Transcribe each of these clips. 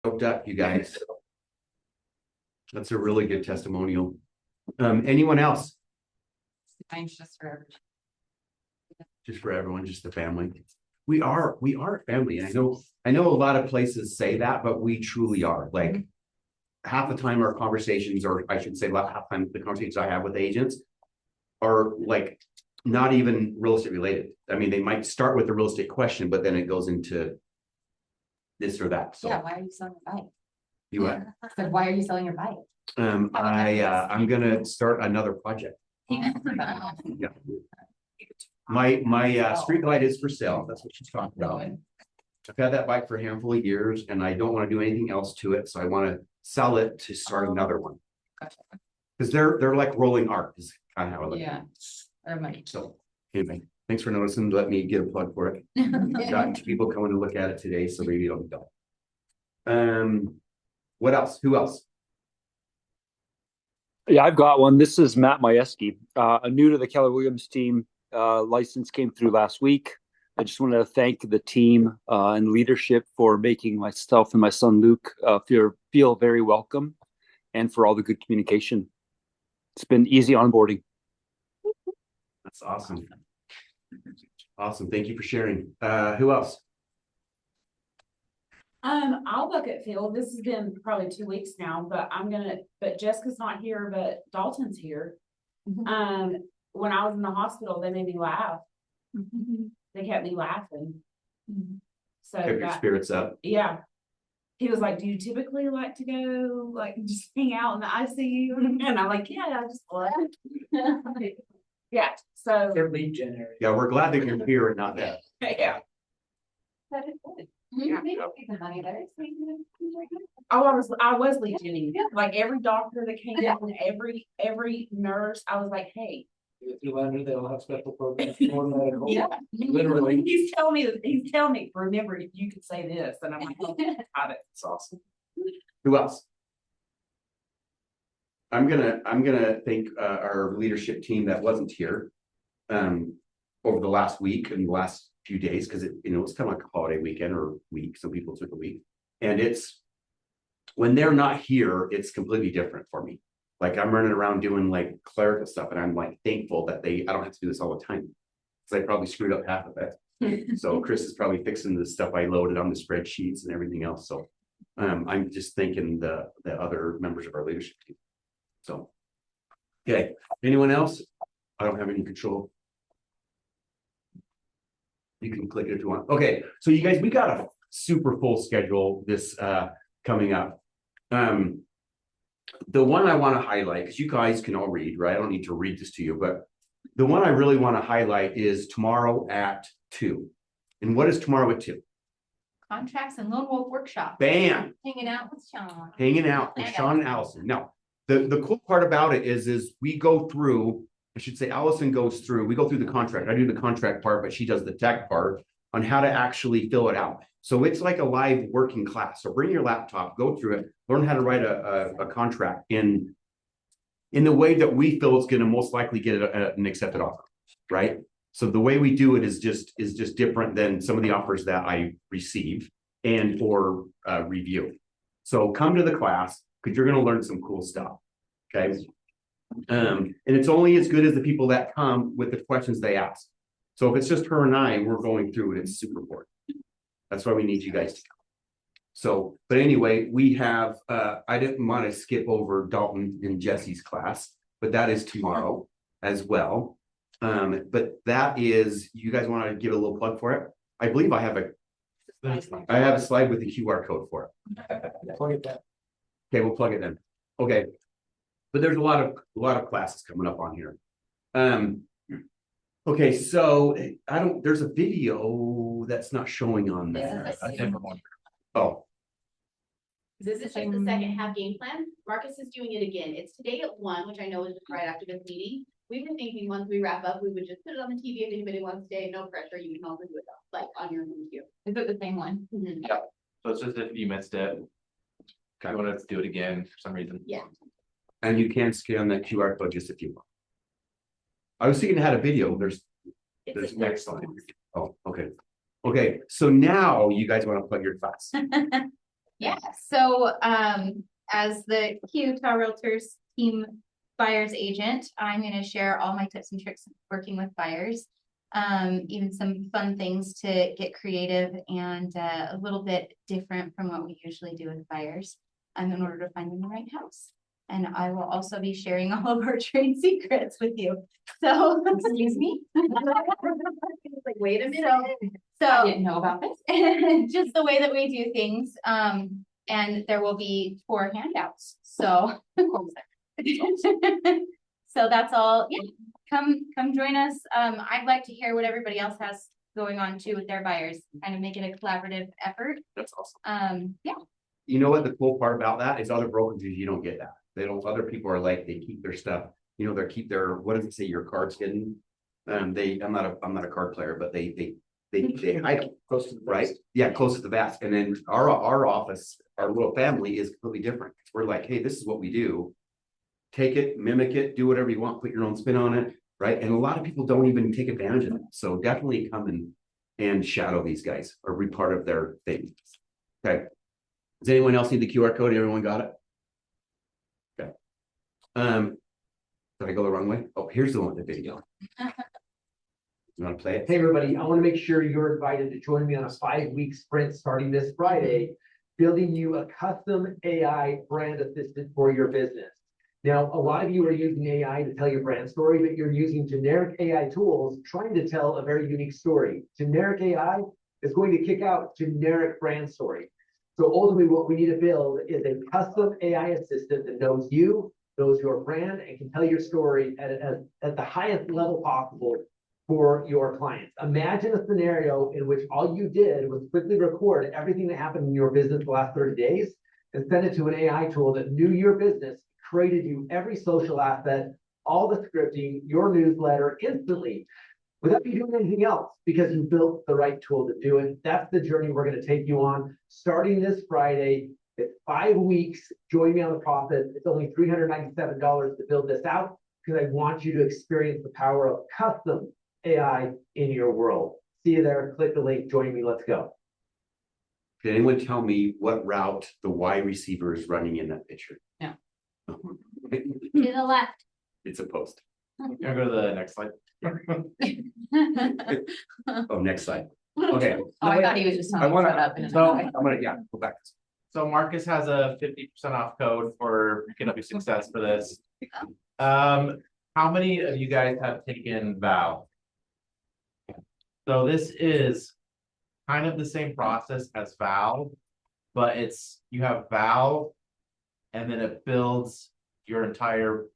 Choked up, you guys. That's a really good testimonial. Anyone else? Mine's just for everyone. Just for everyone, just the family. We are a family. I know a lot of places say that, but we truly are. Like half the time our conversations, or I should say about half the time the conversations I have with agents are like not even real estate related. I mean, they might start with a real estate question, but then it goes into this or that. So Yeah, why are you selling your bike? you what? So why are you selling your bike? I'm gonna start another project. Yeah. Yeah. My street light is for sale. That's what she's talking about. I've had that bike for a handful of years and I don't want to do anything else to it. So I want to sell it to start another one. Gotcha. Because they're like rolling art is kind of how I look at it. So anyway, thanks for noticing. Let me get a plug for it. Got 2 people coming to look at it today, so maybe it'll be done. What else? Who else? Yeah, I've got one. This is Matt Majewski, new to the Keller Williams team. License came through last week. I just wanted to thank the team and leadership for making myself and my son Luke feel very welcome, and for all the good communication. It's been easy onboarding. That's awesome. Awesome. Thank you for sharing. Who else? I'll look at Phil. This has been probably 2 weeks now, but Jessica's not here, but Dalton's here. When I was in the hospital, they made me laugh. They kept me laughing. So Kept your spirits up. Yeah. He was like, do you typically like to go like just hang out in the ICU? And I'm like, yeah, I just love it. Yeah. So Their lead generator. Yeah, we're glad that you're here and not there. yeah. That is good. Yeah. They don't get the money there. Oh, I was lead genning. Like every doctor that came in, every nurse, I was like, hey. If you land, they'll have special programs for medical. Yeah. Literally. He's telling me, remember, if you could say this, and I'm like, oh, got it. It's awesome. Who else? I'm gonna thank our leadership team that wasn't here over the last week and the last few days, because it's kind of like a holiday weekend or week. Some people took a week, and it's when they're not here, it's completely different for me. Like I'm running around doing like clerical stuff, and I'm like thankful that I don't have to do this all the time, because I probably screwed up half of it. So Chris is probably fixing the stuff I loaded on the spreadsheets and everything else. So I'm just thanking the other members of our leadership team. So, okay, anyone else? I don't have any control. You can click it if you want. Okay, so you guys, we got a super full schedule this coming up. The one I want to highlight, because you guys can all read, right? I don't need to read this to you, but the one I really want to highlight is tomorrow at 2. And what is tomorrow at 2? Contracts and Lone Wolf Workshop. Bam! Hanging out with Sean. Hanging out with Sean and Allison. Now, the cool part about it is we go through, I should say Allison goes through, we go through the contract. I do the contract part, but she does the tech part on how to actually fill it out. So it's like a live working class. So bring your laptop, go through it, learn how to write a contract in the way that we feel it's going to most likely get an accepted offer, right? So the way we do it is just different than some of the offers that I receive and or review. So come to the class, because you're going to learn some cool stuff. Okay. And it's only as good as the people that come with the questions they ask. So if it's just her and I, we're going through it, it's super important. That's why we need you guys to come. So, but anyway, we have, I didn't want to skip over Dalton and Jesse's class, but that is tomorrow as well. But that is, you guys want to give a little plug for it? I believe I have a slide with the QR code for it. Plug it down. Okay, we'll plug it in. Okay. But there's a lot of classes coming up on here. Okay, so there's a video that's not showing on there. Oh. This is just the second half game plan. Marcus is doing it again. It's today at 1, which I know is just right after this meeting. We were thinking once we wrap up, we would just put it on the TV if anybody wants to stay. No pressure. You can also do it like on your own too. Is it the same one? Mm-hmm. Yeah. So it's just if you missed it, I want to do it again for some reason. Yeah. And you can scan that QR code just if you want. I was thinking it had a video. There's next slide. Oh, okay. Okay. So now you guys want to plug your class. Yeah, so as the Utah Realtors team buyer's agent, I'm gonna share all my tips and tricks working with buyers. Even some fun things to get creative and a little bit different from what we usually do with buyers in order to find them the right house. And I will also be sharing all of our trade secrets with you. So, excuse me. Like, wait a So, minute. so Didn't know about this. just the way that we do things. And there will be 4 handouts. So, so that's all. Yeah, come join us. I'd like to hear what everybody else has going on too with their buyers, kind of make it a collaborative effort. That's awesome. Yeah. You know what the cool part about that is other brokerages, you don't get that. They don't, other people are like, they keep their stuff, they keep their, what does it say, your cards hidden? I'm not a card player, but they hide them, Close to the right? vest. Yeah, close to the vest. And then our office, our little family is completely different. We're like, hey, this is what we do. Take it, mimic it, do whatever you want, put your own spin on it, right? And a lot of people don't even take advantage of it. So definitely come and shadow these guys or be part of their thing. Okay. Does anyone else need the QR code? Everyone got it? Okay. Did I go the wrong way? Oh, here's the one with the video. You want to play it? Hey, everybody, I want to make sure you're invited to join me on a 5-week sprint starting this Friday, building you a custom AI brand assistant for your business. Now, a lot of you are using AI to tell your brand story, but you're using generic AI tools trying to tell a very unique story. Generic AI is going to kick out generic brand story. So ultimately, what we need to build is a custom AI assistant that knows you, knows your brand, and can tell your story at the highest level possible for your clients. Imagine a scenario in which all you did was quickly record everything that happened in your business the last 30 days and send it to an AI tool that knew your business, created you every social asset, all the scripting, your newsletter instantly, without you doing anything else, because you built the right tool to do it. That's the journey we're going to take you on starting this Friday. It's 5 weeks. Join me on the process. It's only $397 to build this out because I want you to experience the power of custom AI in your world. See you there. Click the link. Join me. Let's go. Can anyone tell me what route the wide receiver is running in that picture? No. To the left. It's a post. Can I go to the next slide? Oh, next slide. Okay. Oh, I thought he was just I telling me wanna- to shut up. and- so- I'm gonna, yeah, go back. So Marcus has a 50% off code for GitHub Success for this. How many of you guys have taken Val? So this is kind of the same process as Val, but you have Val, and then it builds your entire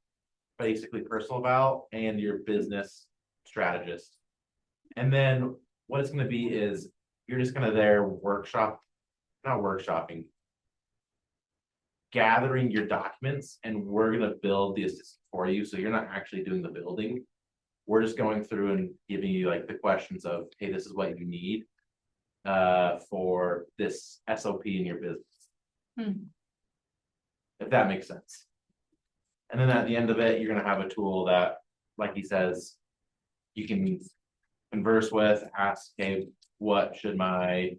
basically personal Val and your business strategist. And then what it's going to be is you're just going to not workshopping, gathering your documents, and we're going to build the assistant for you. So you're not actually doing the building. We're just going through and giving you like the questions of, hey, this is what you need for this SOP in your business. If that makes sense. And then at the end of it, you're gonna have a tool that, like he says, you can converse with, ask, hey, what should my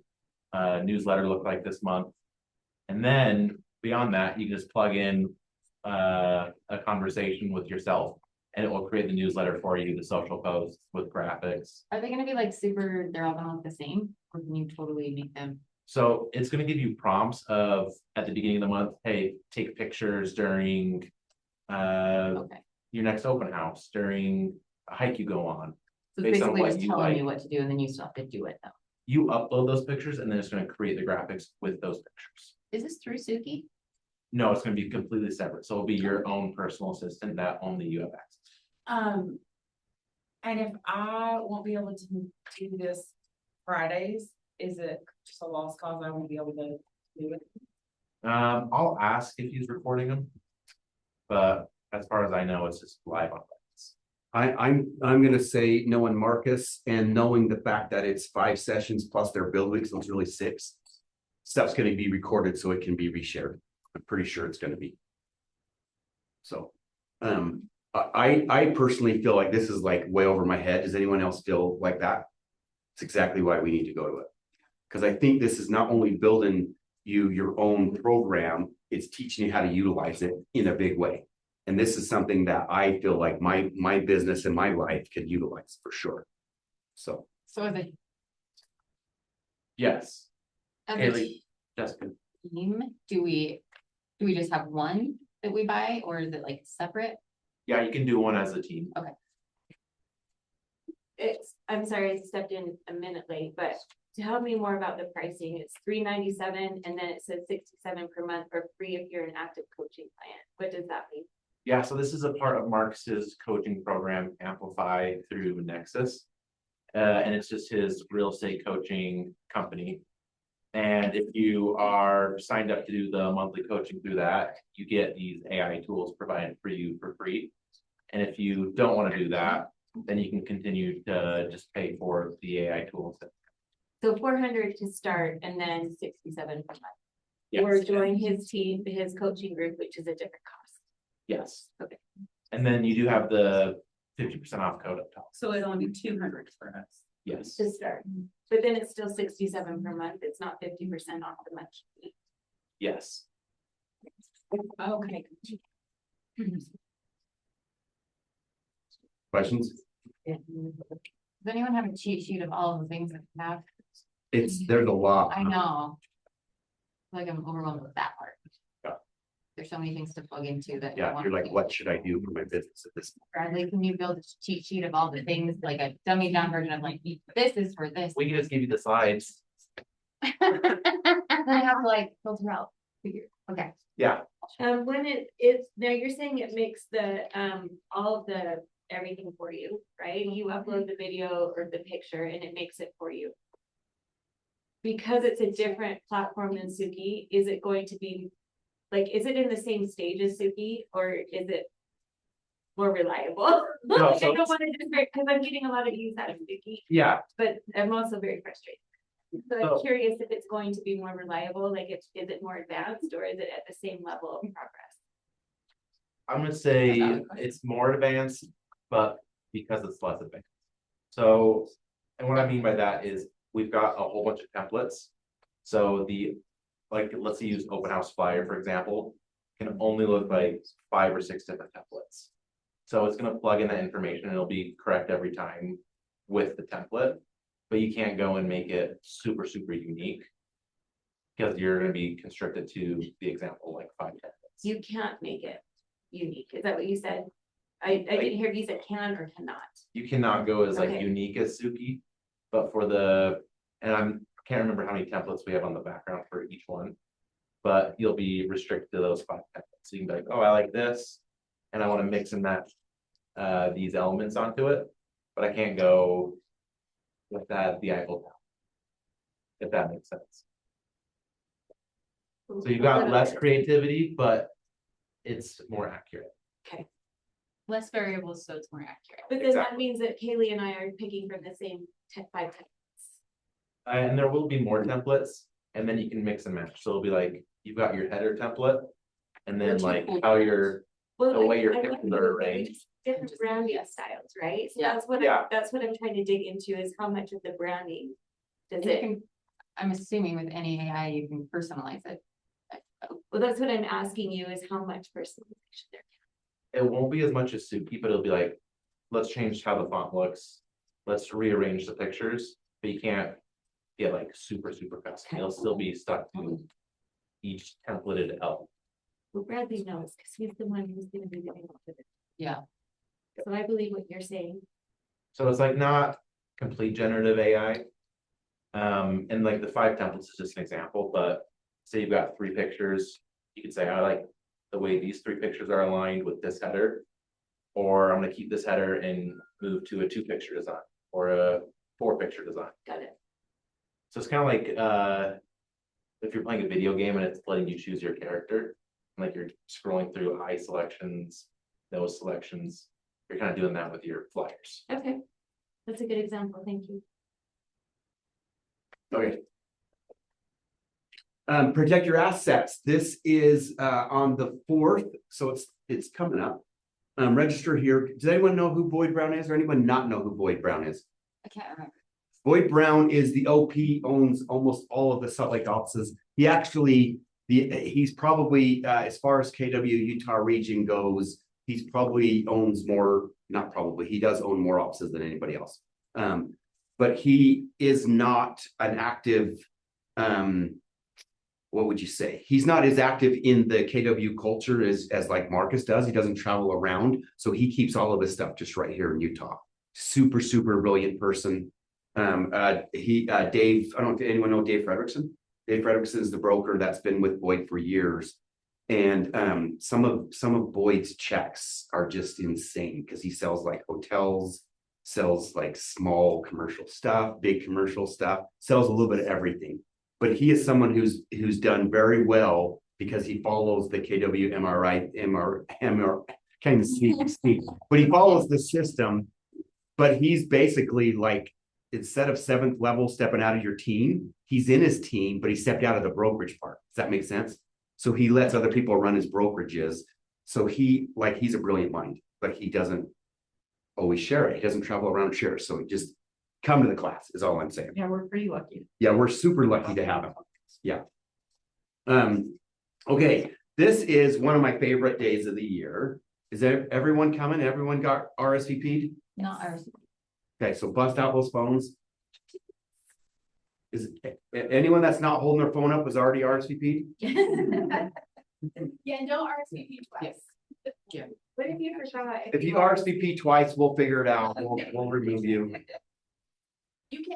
newsletter look like this month? And then beyond that, you can just plug in a conversation with yourself, and it will create the newsletter for you, the social posts with graphics. Are they gonna be like they're all gonna look the same, or can you totally make them? So it's going to give you prompts of at the beginning of the month, hey, take pictures during Okay, your next open house, during a hike you go on. so Based it's on basically what just you telling like. you what to do, and then you still have to do it though. You upload those pictures, and then it's going to create the graphics with those pictures. Is this through Suki? No, it's going to be completely separate. So it'll be your own personal assistant that only you have access. And if I won't be able to do this Fridays, is it just a lost cause? I won't be able to do it. I'll ask if he's recording them, but as far as I know, it's just live on. I'm gonna say knowing Marcus and knowing the fact that it's 5 sessions plus their build week, so it's really 6. Stuff's gonna be recorded so it can be reshared. I'm pretty sure it's gonna be. So, I personally feel like this is like way over my head. Does anyone else feel like that? It's exactly why we need to go to it. Because I think this is not only building you your own program. It's teaching you how to utilize it in a big way. And this is something that I feel like my business and my life could utilize for sure. So So as a, Yes, as a Haley, Jessica. team, do we just have one that we buy, or is it like separate? Yeah, you can do one as a team. I'm sorry, I stepped in a minute late, but tell me more about the pricing. It's $397 and then it says $67 per month or free if you're an active coaching client. What does that mean? Yeah, so this is a part of Marcus's coaching program, Amplify through Nexus. And it's just his real estate coaching company. And if you are signed up to do the monthly coaching through that, you get these AI tools provided for you for free. And if you don't want to do that, then you can continue to just pay for the AI tools. So 400 to start and then 67 per month. Yes. Or join his team, his coaching group, which is a different cost. Yes. Okay. And then you do have the 50% off code up top. So it'd only be 200 for us. Yes. To start, but then it's still 67 per month. It's not 50% off the month. Yes. Okay. questions? Does anyone have a cheat sheet of all of the things that we have? There's a lot. I know. I feel like I'm overwhelmed with that part. Yeah. There's so many things to plug into that. I Yeah, want you're to like, do. what should I do for my business at this point? Bradley, can you build a cheat sheet of all the things, like a dummy down version of like, this is for this? We can just give you the slides. Then I have to like filter out, figure, okay. Yeah, When it's, now you're saying it makes the, all of the, everything for you, right? You upload the video or the picture and it makes it for you. Because it's a different platform than Suki, is it going to be, like, is it in the same stage as Suki or is it more reliable? No, Like, so I don't want to just, because I'm getting a lot of use out of Suki, yeah. but I'm also very frustrated. So So- I'm curious if it's going to be more reliable, like, is it more advanced or is it at the same level of progress? I'm gonna say it's more advanced, but because it's less advanced. So, and what I mean by that is we've got a whole bunch of templates. So like, let's say use open house flyer, for example, can only look like 5 or 6 different templates. So it's gonna plug in that information and it'll be correct every time with the template, but you can't go and make it super, super unique. Because you're gonna be constricted to the example, like 5 templates. You can't make it unique, is that what you said? I didn't hear if you said can or cannot. You cannot go as like Okay. unique as Suki, but and can't remember how many templates we have on the background for each one. But you'll be restricted to those 5 templates. So you can be like, oh, I like this, and I want to mix and match these elements onto it, but I can't go with that the Eiffel Tower. If that makes sense. So you've got less creativity, but it's more accurate. Less variables, so it's more accurate. But then that Exactly. means that Kaylee and I are picking from the same 5 templates. And there will be more templates, and then you can mix and match. So it'll be like, you've got your header template, and then like how your, Well, the way your I pictures like are it, arranged. just different branding styles, right? So Yeah. that's what I'm trying to dig into is how much of the branding does And you it, can, I'm assuming with any AI, you can personalize it. well, that's what I'm asking you is how much personalization there. It won't be as much as Suki, but it'll be like, let's change how the font looks. Let's rearrange the pictures, but you can't get like super, super custom. It'll still be stuck to each templated element. Well, Bradley knows, because he's the one who's gonna be doing all of it. Yeah. So I believe what you're saying. So it's like not complete generative AI. And like the 5 templates is just an example, but say you've got 3 pictures, you could say, I like the way these 3 pictures are aligned with this header. Or I'm gonna keep this header and move to a 2-picture design or a 4-picture design. Got it. So it's kind of like, if you're playing a video game and it's letting you choose your character, like you're scrolling through eye selections, nose selections, you're kind of doing that with your flyers. Okay. That's a good example. Thank you. Okay. Protect your assets. This is on the 4th, so it's coming up. Register here. Does anyone know who Boyd Brown is, or anyone not know who Boyd Brown is? I can't remember. Boyd Brown is the OP, owns almost all of the Salt Lake offices. He actually, he's probably, as far as KW Utah region goes, he's probably owns more, not probably, he does own more offices than anybody else. But he is not an active, what would you say? He's not as active in the KW culture as like Marcus does. He doesn't travel around. So he keeps all of his stuff just right here in Utah. Super, super brilliant person. Dave, I don't know if anyone know Dave Fredrickson. Dave Fredrickson is the broker that's been with Boyd for years. And some of Boyd's checks are just insane because he sells like hotels, sells like small commercial stuff, big commercial stuff, sells a little bit of everything. But he is someone who's done very well because he follows the KW can't even speak, but he follows the system. But he's basically like, instead of seventh level stepping out of your team, he's in his team, but he stepped out of the brokerage part. Does that make sense? So he lets other people run his brokerages. So he's a brilliant mind, but he doesn't always share it. He doesn't travel around and share it. So just come to the class is all I'm saying. Yeah, we're pretty lucky. Yeah, we're super lucky to have him. Yeah. Okay, this is one of my favorite days of the year. Is there everyone coming? Everyone got RSVP'd? Not ours. Okay, so bust out those phones. Is anyone that's not holding their phone up was already RSVP'd? Yeah, no RSVP twice. Yeah. What if you forgot? If you RSVP twice, we'll figure it out. We'll remove you. You can.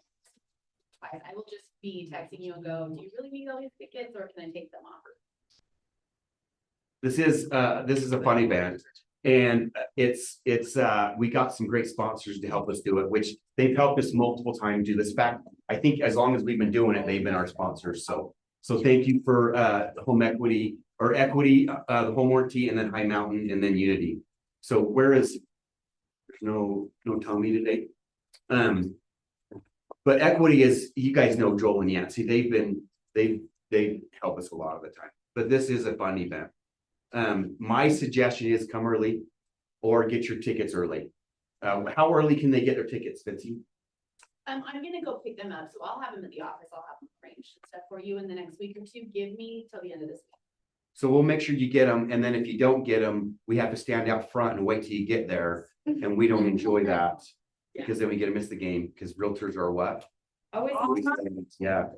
Twice. I will just be texting you and go, do you really need all these tickets or can I take them off? This is a fun event. And we got some great sponsors to help us do it, which they've helped us multiple times do this. Fact, I think as long as we've been doing it, they've been our sponsors. So thank you for home equity or equity, the home warranty, and then High Mountain, and then Unity. So there's no Tommy today. But equity is, you guys know Joel and Yancy. They help us a lot of the time. But this is a fun event. My suggestion is come early or get your tickets early. How early can they get their tickets, Vincy? I'm gonna go pick them up, so I'll have them at the office. I'll have them arranged and stuff for you in the next week or two. Give me till the end of this week. So we'll make sure you get them, and then if you don't get them, we have to stand out front and wait till you get there, and we don't enjoy that because then we get to miss the game because realtors are what? Always. Yeah.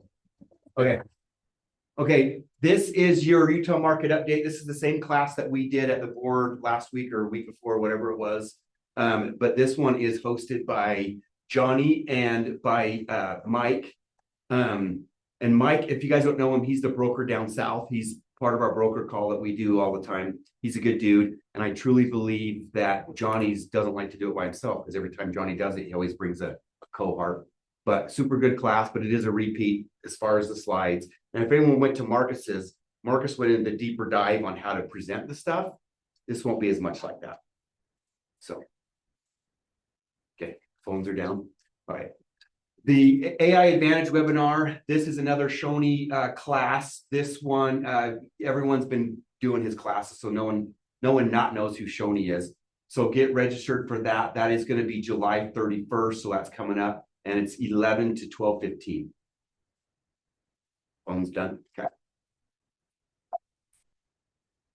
Okay, this is your Utah market update. This is the same class that we did at the board last week or week before, whatever it was. But this one is hosted by Johnny and by Mike. And Mike, if you guys don't know him, he's the broker down south. He's part of our broker call that we do all the time. He's a good dude. And I truly believe that Johnny's doesn't like to do it by himself because every time Johnny does it, he always brings a cohort. But super good class, but it is a repeat as far as the slides. And if anyone went to Marcus went into deeper dive on how to present the stuff. This won't be as much like that. So, okay, phones are down. All right. The AI Advantage webinar, this is another Shoney class. This one, everyone's been doing his classes, so no one not knows who Shoney is. So get registered for that. That is going to be July 31st, so that's coming up. And it's 11 to 12:15. Phone's done. Okay.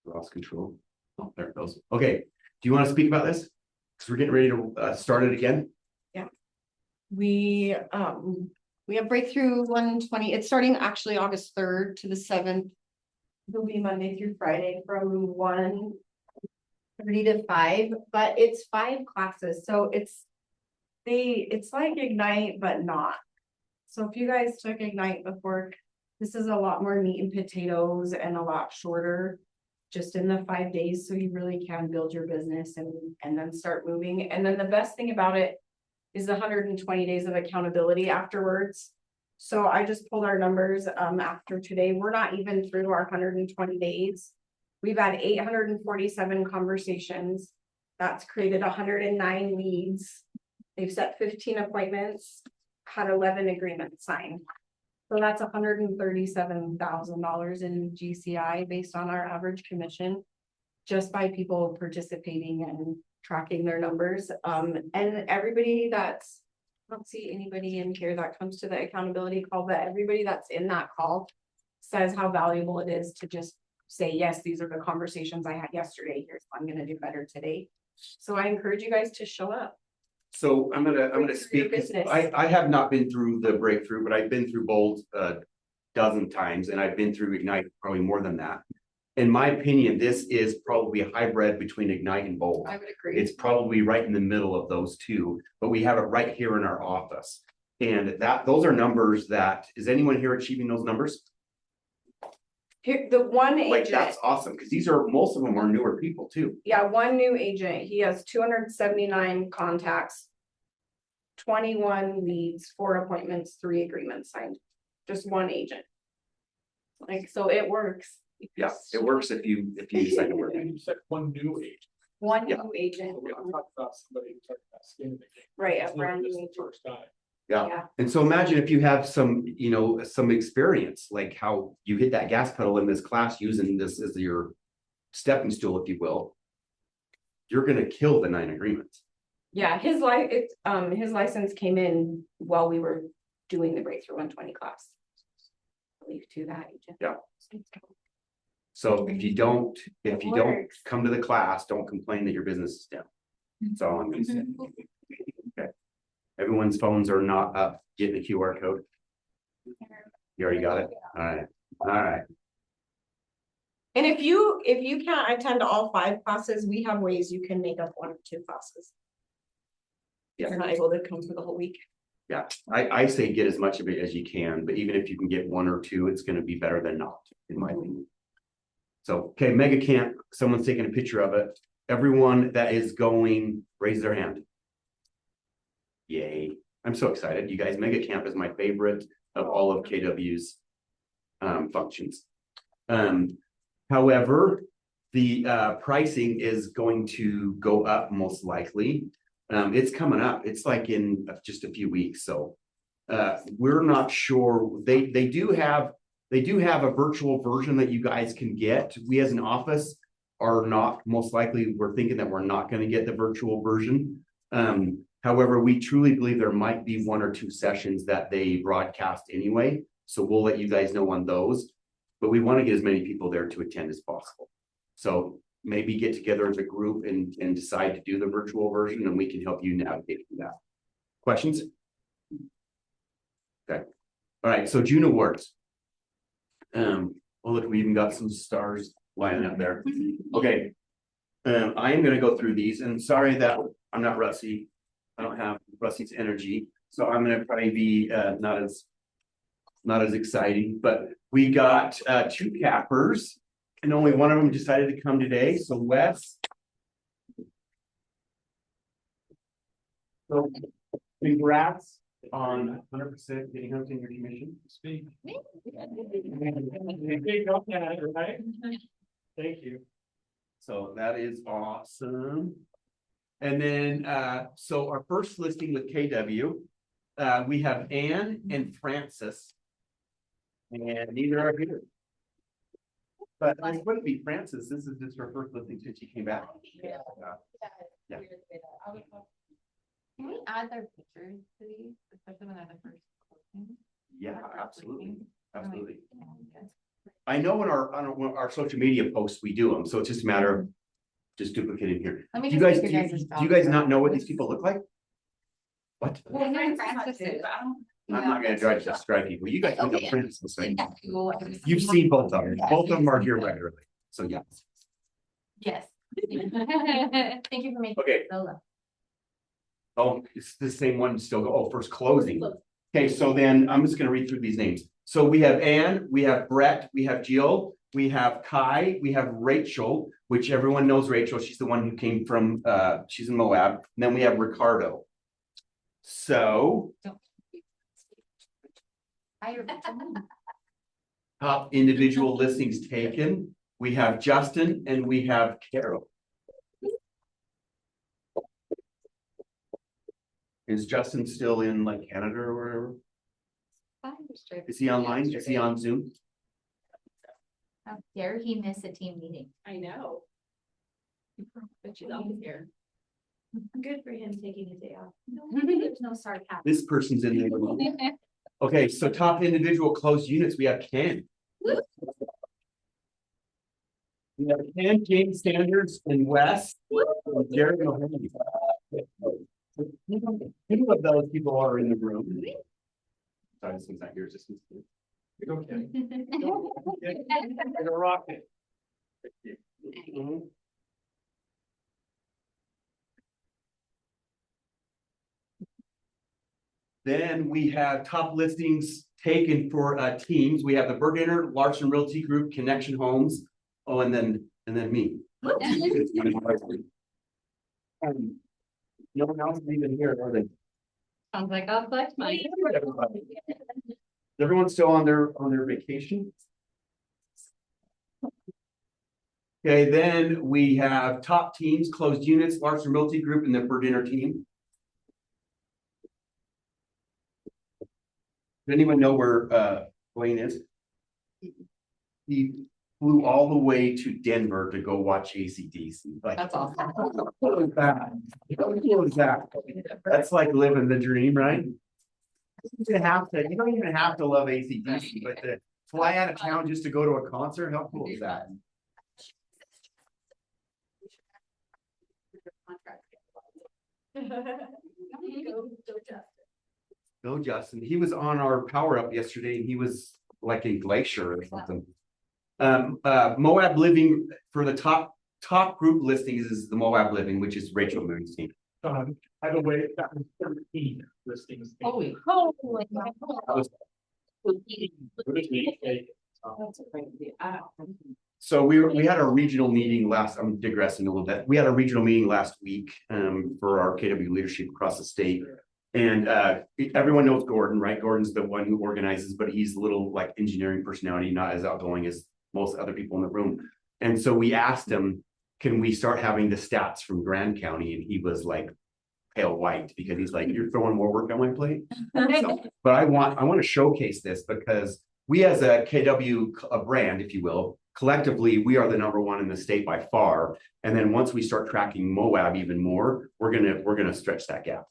Lost control. Oh, there it goes. Okay. Do you want to speak about this? Because we're getting ready to start it again. We have breakthrough 120. It's starting actually August 3rd to the 7th. It'll be Monday through Friday from 1:30 to 5, but it's 5 classes. So it's like Ignite, but not. So if you guys took Ignite before, this is a lot more meat and potatoes and a lot shorter, just in the 5 days. So you really can build your business and then start moving. And then the best thing about it is the 120 days of accountability afterwards. So I just pulled our numbers after today. We're not even through our 120 days. We've had 847 conversations. That's created 109 leads. They've set 15 appointments, had 11 agreements signed. So that's $137,000 in GCI based on our average commission, just by people participating and tracking their numbers. And everybody I don't see anybody in here that comes to the accountability call, but everybody that's in that call says how valuable it is to just say, yes, these are the conversations I had yesterday. Here's what I'm gonna do better today. So I encourage you guys to show up. So I'm gonna Breakthrough your speak, 'cause business. I have not been through the breakthrough, but I've been through Bold a dozen times, and I've been through Ignite probably more than that. In my opinion, this is probably a hybrid between Ignite and Bold. I would agree. It's probably right in the middle of those two, but we have it right here in our office. And those are numbers that, is anyone here achieving those numbers? Here, the one Like, agent, that's awesome, because most of them are newer people too. yeah, one new agent, he has 279 contacts. 21 leads, 4 appointments, 3 agreements signed. Just one agent. Like, so it works. Yeah, it works if you decide to work. And you said one new agent. One Yeah. new agent, We don't talk about somebody who took that skin in the game. right, a It's not brand new just the agent. First time. Yeah. And so imagine if you have some experience, like how you hit that gas pedal in this class using this as your stepping stool, if you will. You're gonna kill the 9 agreements. Yeah, his license came in while we were doing the Breakthrough 120 class. I believe to that agent. Yeah. So if you don't works. come to the class, don't complain that your business is down. That's all I'm gonna say. Okay. Everyone's phones are not up, getting the QR code. You already got it? All right. And if you can't attend all 5 classes, we have ways you can make up 1 or 2 classes. If you're not able to come for the whole week. Yeah, I say get as much of it as you can, but even if you can get 1 or 2, it's gonna be better than not, in my opinion. So, okay, mega camp, someone's taking a picture of it. Everyone that is going, raise their hand. Yay, I'm so excited. You guys, mega camp is my favorite of all of KW's functions. However, the pricing is going to go up most likely. It's coming up. It's like in just a few weeks. So we're not sure. They do have a virtual version that you guys can get. We as an office are not, most likely, we're thinking that we're not going to get the virtual version. However, we truly believe there might be 1 or 2 sessions that they broadcast anyway. So we'll let you guys know on those, but we want to get as many people there to attend as possible. So maybe get together as a group and decide to do the virtual version, and we can help you navigate through that. Questions? Okay. All right. So June awards. Well, look, we even got some stars lining up there. Okay. I am going to go through these, and sorry that I'm not Rusty. I don't have Rusty's energy, so I'm going to probably be not as exciting. But we got 2 cappers, and only one of them decided to come today. So Wes. So congrats on 100% getting hooked in your commission. Speak. Right? Thank you. So that is awesome. And then, so our first listing with KW, we have Anne and Francis. And neither are here. But this wouldn't be Francis. This is just her first listing since she came back. Yeah. Yeah. Can we add their pictures to these, especially when they're the first posting? Yeah, absolutely. Absolutely. Yeah. I know on our social media posts, we do them. So it's just a matter of just duplicating here. Let me Do you just guys, make do your guys' you guys not know what these people look like? What? Well, Francis Francis did, is. but I don't- I'm not gonna try to describe people. You guys know Okay. Francis, right? Yeah, cool. You've seen both of them. Both of them are here regularly. So yeah. Yes. Thank you for making. Okay. it so low. Oh, it's the same one still. Oh, first closing. Okay, so then I'm just gonna read through these names. So we have Anne, we have Brett, we have Jill, we have Kai, we have Rachel, which everyone knows Rachel. She's the one who came from she's in Moab. And then we have Ricardo. So top individual listings taken. We have Justin and we have Carol. Is Justin still in like Canada or wherever? Is he online? Is he on Zoom? How dare he miss a team meeting? I know. But she's always here. Good for him taking a day off. There's no sarcasm. This person's in there. Okay, so top individual closed units, we have Ken. We have Ken, James Sanders, and Wes. Jared Mahoney. Who of those people are in the room? Sorry, this one's not yours. This one's yours. It's okay. You're a rocket. Mhm. Then we have top listings taken for teams. We have the Bergener, Larson Realty Group, Connection Homes. Oh, and then me. No one else is even here, are they? Sounds like I'll collect mine. Is everyone still on their vacation? Okay, then we have top teams, closed units, Larson Realty Group, and the Bergener team. Does anyone know where Blaine is? He flew all the way to Denver to go watch AC/DC. Like, That's awesome. what was that? What was that? That's like living the dream, right? You don't even have to love AC/DC, but to fly out of town just to go to a concert, how cool is that? Go Justin. He was on our power up yesterday and he was like a glacier or something. Moab Living for the top group listings is the Moab Living, which is Rachel Moon's team. By the way, that was 13 listings. Holy. So we had a regional meeting last, I'm digressing a little bit. We had a regional meeting last week for our KW leadership across the state. And everyone knows Gordon, right? Gordon's the one who organizes, but he's a little like engineering personality, not as outgoing as most other people in the room. And so we asked him, can we start having the stats from Grand County? And he was like pale white because he's like, you're throwing more work on my plate. So, but I want to showcase this because we as a KW, a brand, if you will, collectively, we are the #1 in the state by far. And then once we start tracking Moab even more, we're gonna stretch that gap.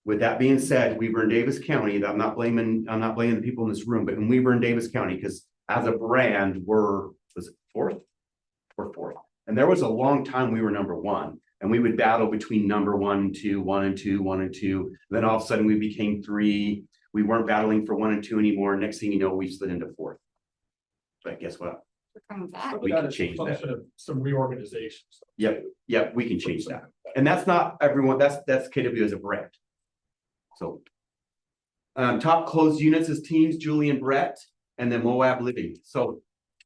With that being said, Weber and Davis County, I'm not blaming the people in this room, but in Weber and Davis County, because as a brand, was it fourth? We're fourth. And there was a long time we were #1. And we would battle between #1 and 2, 1 and 2, 1 and 2. Then all of a sudden we became 3. We weren't battling for 1 and 2 anymore. Next thing you know, we slid into 4th. But guess what? We can change that. Function of some reorganization. Yep, we can change that. And that's not everyone, that's KW as a brand. So top closed units is teams, Julie and Brett, and then Moab Living. So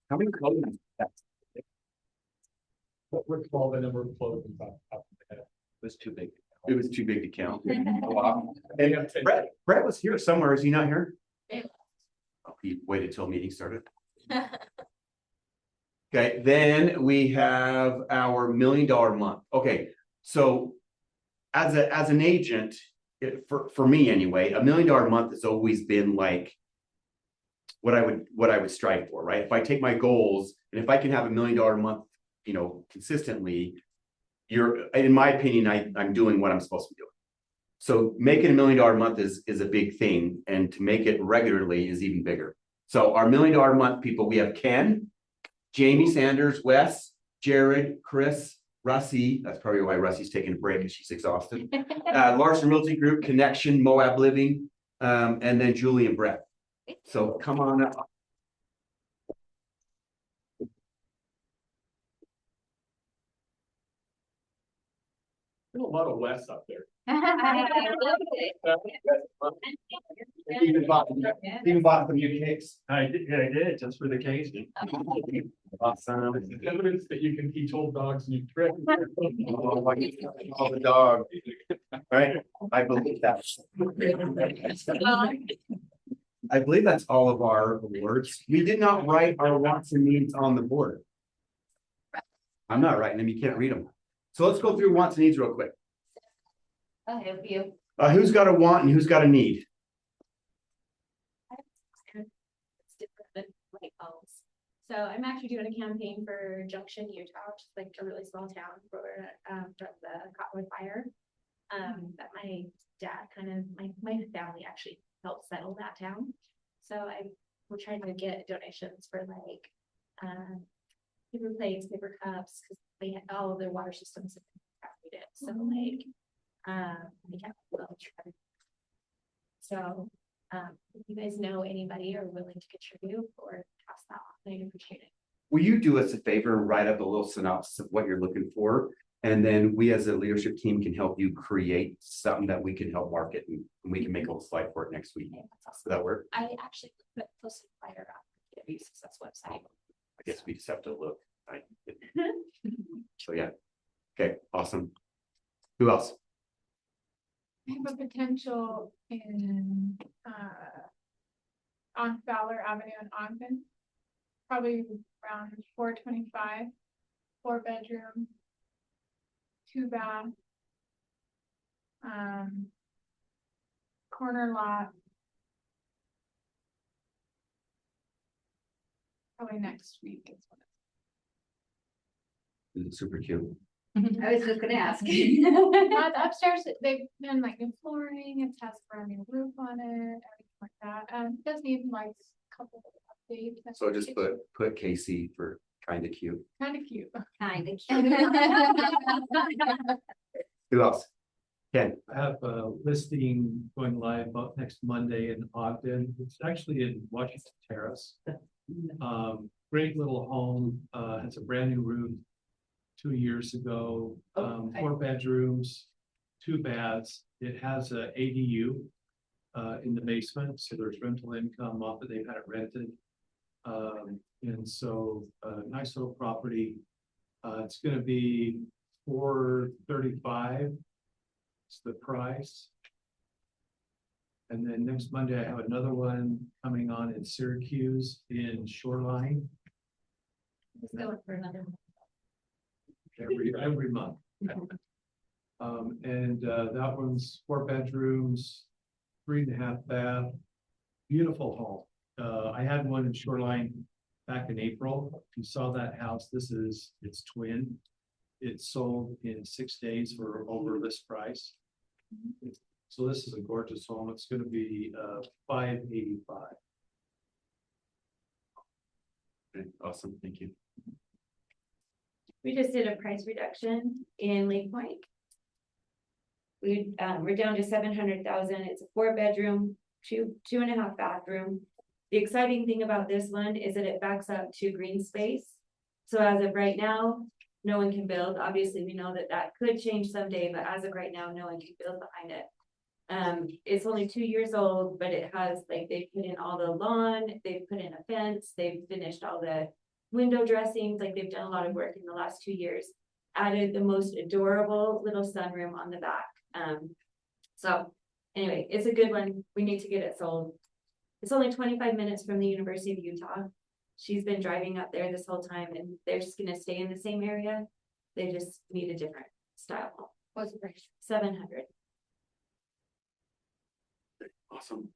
how many closed units? What would call the number of closings up the head? It was too big. It was too big to count. Wow. And Brett was here somewhere. Is he not here? Oh, he waited till meeting started. Okay, then we have our $1 million month. Okay, so as an agent, for me anyway, $1 million month has always been like what I would strive for, right? If I take my goals and if I can have $1 million month, consistently, in my opinion, I'm doing what I'm supposed to be doing. So making $1 million month is a big thing, and to make it regularly is even bigger. So our $1 million month people, we have Ken, Jamie Sanders, Wes, Jared, Chris, Russie. That's probably why Russie's taking a break and she's exhausted. Larson Realty Group, Connection, Moab Living, and then Julie and Brett. So come on up. There's a lot of Wes up there. Even bought some new cakes. I did, just for the occasion. Awesome. It's evidence that you can teach old dogs new tricks. All the dog. Right? I believe that. I believe that's all of our awards. We did not write our wants and needs on the board. I'm not writing them. You can't read them. So let's go through wants and needs real quick. I'll help you. Who's got a want and who's got a need? It's different than light bulbs. So I'm actually doing a campaign for Junction, Utah, which is like a really small town for from the Cottonwood fire. That my dad my family actually helped settle that town. So I we're trying to get donations for like, paper plates, paper cups, because they had all of their water systems have been it. So like, we can't. So, if you guys know anybody or willing to contribute or pass that on, I'd appreciate it. Will you do us a favor and write up a little synopsis of what you're looking for? And then we as a leadership team can help you create something that we can help market and we can make a slide for it next week. Okay, that's Does awesome. that work? I actually put posted a flyer on the Success website. I guess we just have to look. So yeah. Okay, awesome. Who else? I have a potential in, on Fowler Avenue in Ogden. Probably around 425, 4-bedroom, 2-bath. Corner lot. Probably next week is what It's super cute. I was just gonna ask. But the upstairs, they've done like new flooring, it has a brand new roof on it, everything like that. It does need like a couple of updates. So just put Casey for kind of cute. Kind of cute. Kind of Who else? Ken. I have a listing going live about next Monday in Ogden. It's actually in Washington Terrace. Great little home, has a brand new roof 2 years ago, 4 bedrooms, 2 baths. It has a ADU in the basement, so there's rental income off it. They've had it rented. And so nice little property. It's gonna be $435. It's the price. And then next Monday, I have another one coming on in Syracuse in Shoreline. Just going for another. Every month. And that one's 4 bedrooms, 3.5 bath, beautiful home. I had one in Shoreline back in April. If you saw that house, it's twin. It sold in 6 days for over list price. So this is a gorgeous home. It's gonna be $585. Okay, awesome, thank you. We just did a price reduction in Lake Point. We're down to 700,000. It's a 4-bedroom, 2.5 bathroom. The exciting thing about this one is that it backs up to green space. So as of right now, no one can build. Obviously, we know that that could change someday, but as of right now, no one can build behind it. It's only 2 years old, but it has like, they've put in all the lawn, they've put in a fence, they've finished all the window dressings, like they've done a lot of work in the last 2 years. Added the most adorable little sunroom on the back. So anyway, it's a good one. We need to get it sold. It's only 25 minutes from the University of Utah. She's been driving up there this whole time and they're just gonna stay in the same area. They just need a different style home. What's the price? 700. Awesome.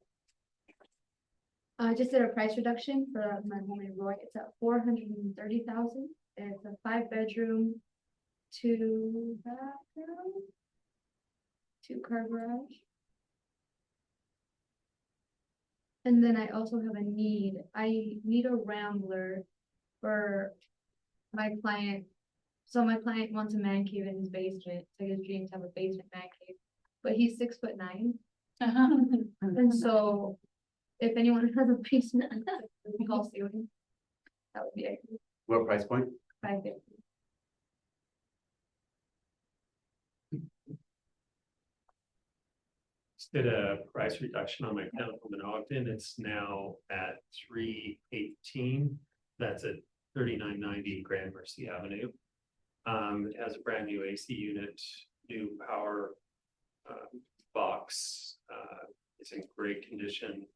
I just did a price reduction for my home in Roy. It's at 430,000. It's a 5-bedroom, 2-bathroom, 2-car garage. And then I also have a need. I need a Rambler for my client. So my client wants a man cave in his basement. So his dreams have a basement man cave, but he's 6'9". And so if anyone has a basement, call ceiling. That would be ideal. What price point? 550. Just did a price reduction on my town home in Ogden. It's now at $318. That's at 3990 Grand Mercy Avenue. It has a brand new AC unit, new power box. It's in great condition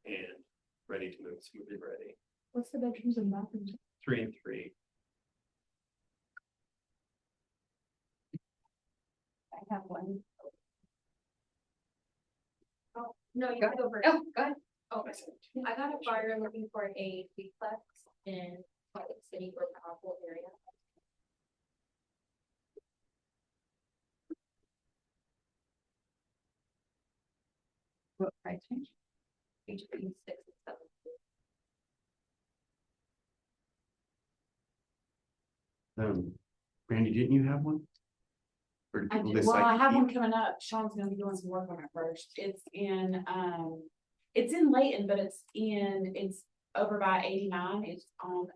and ready to move, smoothly ready. What's the bedrooms and bathrooms? 3 and 3. I have one. Oh, no, you Go can go first. Oh, go ahead. Oh, I got a buyer looking for a duplex in Salt Lake City or powerful area. What price range? Between 6 and Randy, didn't you have one? Or did I people do, well, decide I to have keep? one coming up. Sean's gonna be doing some work on it first. It's in Layton, but it's over by 89. It's on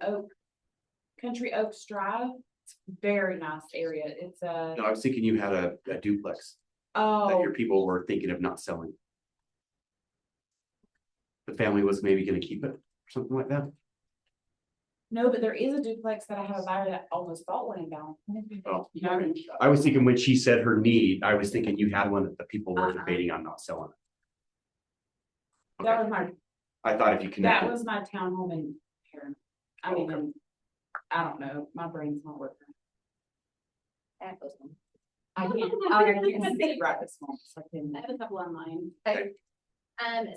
Country Oaks Drive. It's a very nice area. It's No, I was thinking you had a duplex that oh, your people were thinking of not selling. The family was maybe gonna keep it, or something like that. no, but there is a duplex that I have a buyer that almost bought one in Bell. Oh, I was thinking when she said her need, I was thinking you had one that the people were debating on not selling. That was my, I thought if you that connected, was my townhome in here. I mean, I don't know, my brain's not working. I can't think right this moment, so I can. I have a couple online. Okay.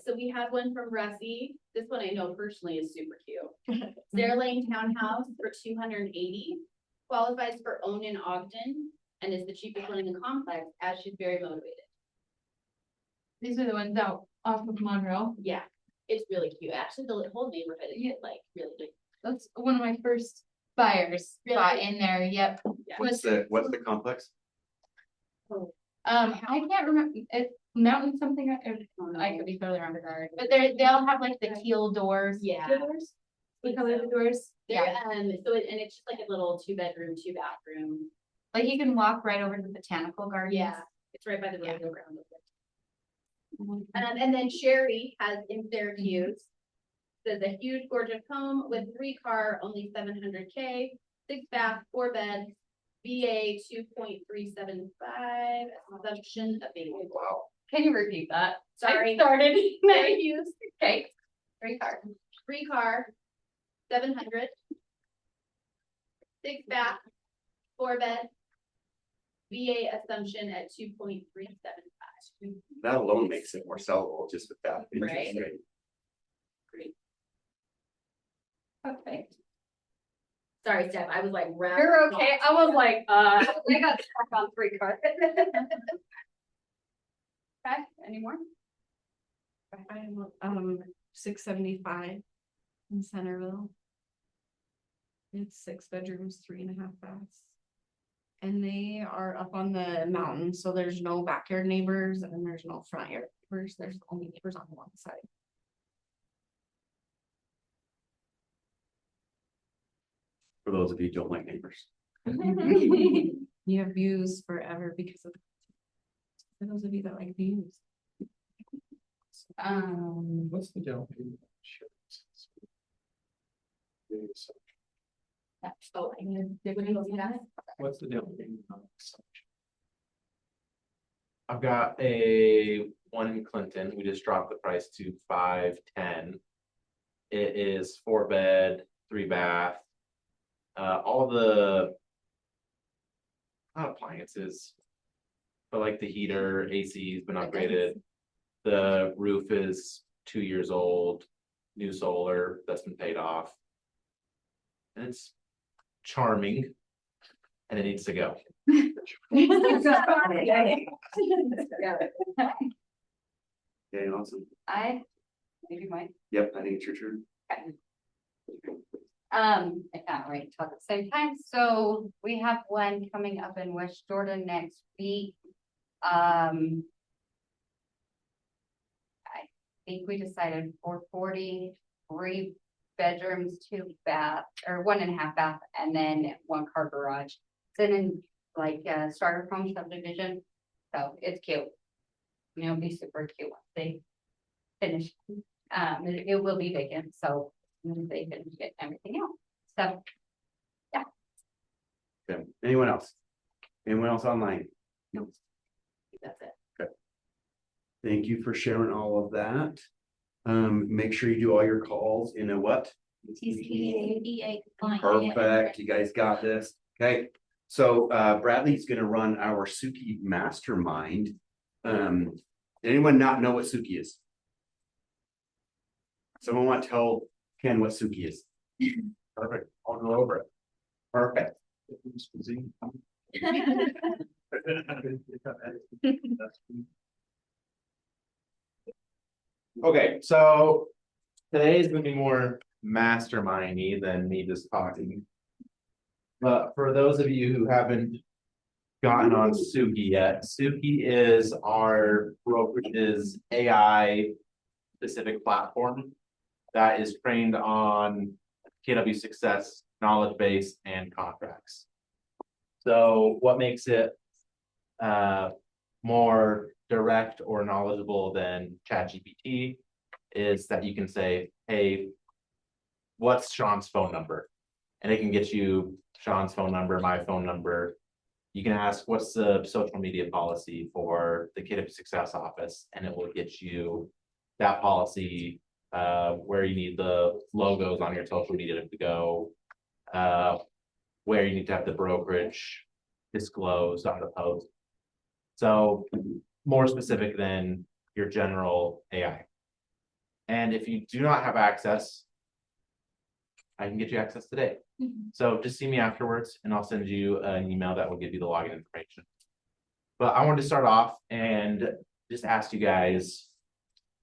So we had one from Rusty. This one I know personally is super cute. Zare Lane Townhouse for 280, qualifies for own in Ogden, and is the cheapest one in the complex, as she's very motivated. These are the ones out off of Monroe. Yeah, it's really cute. Actually, the whole neighborhood is like really big. That's one of my first buyers bought in there. Yep. what's the complex? I can't remember. It's Mountain something. I could be totally wrong with that. But they'll have like the teal doors. Yeah. Teal doors? The color of the doors. They're, Yeah. and it's just like a little 2-bedroom, 2-bathroom. Like you can walk right over to the botanical gardens. Yeah, it's right by the Yeah. rodeo ground. And then Sherry has in Syracuse, says a huge gorgeous home with 3-car, only 700K, 6-bath, 4-bed, VA 2.375, assumption of being. Wow. Can you repeat that? Sorry. I started. Syracuse, Okay. 3-car, 700, 6-bath, 4-bed, VA assumption at 2.375. That alone makes it more sellable just with that interest Right. rate. Great. Perfect. Sorry, Steph, I was like. You're okay. I was like, I got stuck on 3-car. Okay, any more? I am 675 in Centerville. It's 6 bedrooms, 3.5 baths. And they are up on the mountain, so there's no backyard neighbors and there's no front yard neighbors. There's only neighbors on one side. For those of you who don't like neighbors. You have views forever because of. For those of you that like views. What's the down payment? Oh, did we go see that? What's the down payment on this? I've got a one in Clinton. We just dropped the price to 510. It is 4-bed, 3-bath. All the not appliances, but like the heater, AC's been upgraded. The roof is 2 years old, new solar that's been paid off. And it's charming, and it needs to go. Okay, awesome. Maybe Mike. Yep, I think it's your turn. I can't wait to talk at the same time. So we have one coming up in West Jordan next week. I think we decided 440, 3 bedrooms, 2 bath, or 1.5 bath, and then 1-car garage. It's in like a starter home subdivision, so it's cute. You know, it'll be super cute once they finish. It will be vacant, so they can get everything else. So, yeah. Okay, anyone else? Anyone else online? No. That's it. Okay. Thank you for sharing all of that. Make sure you do all your calls in a what? TCPA compliant. Perfect, you guys got this. Okay, so Bradley's gonna run our Suki mastermind. Anyone not know what Suki is? Someone want to tell Ken what Suki is? Perfect, I'll go over it. Perfect. Okay, so today is gonna be more mastermindy than me just talking. But for those of you who haven't gotten on Suki yet, Suki is our brokerage's AI specific platform that is trained on KW success, knowledge base, and contracts. So what makes it more direct or knowledgeable than ChatGPT is that you can say, hey, what's Sean's phone number? And it can get you Sean's phone number, my phone number. You can ask, what's the social media policy for the KW Success office? And it will get you that policy, where you need the logos on your social media to go, where you need to have the brokerage disclosed on the post. So more specific than your general AI. And if you do not have access, I can get you access today. So just see me afterwards and I'll send you an email that will give you the login information. But I wanted to start off and just ask you guys,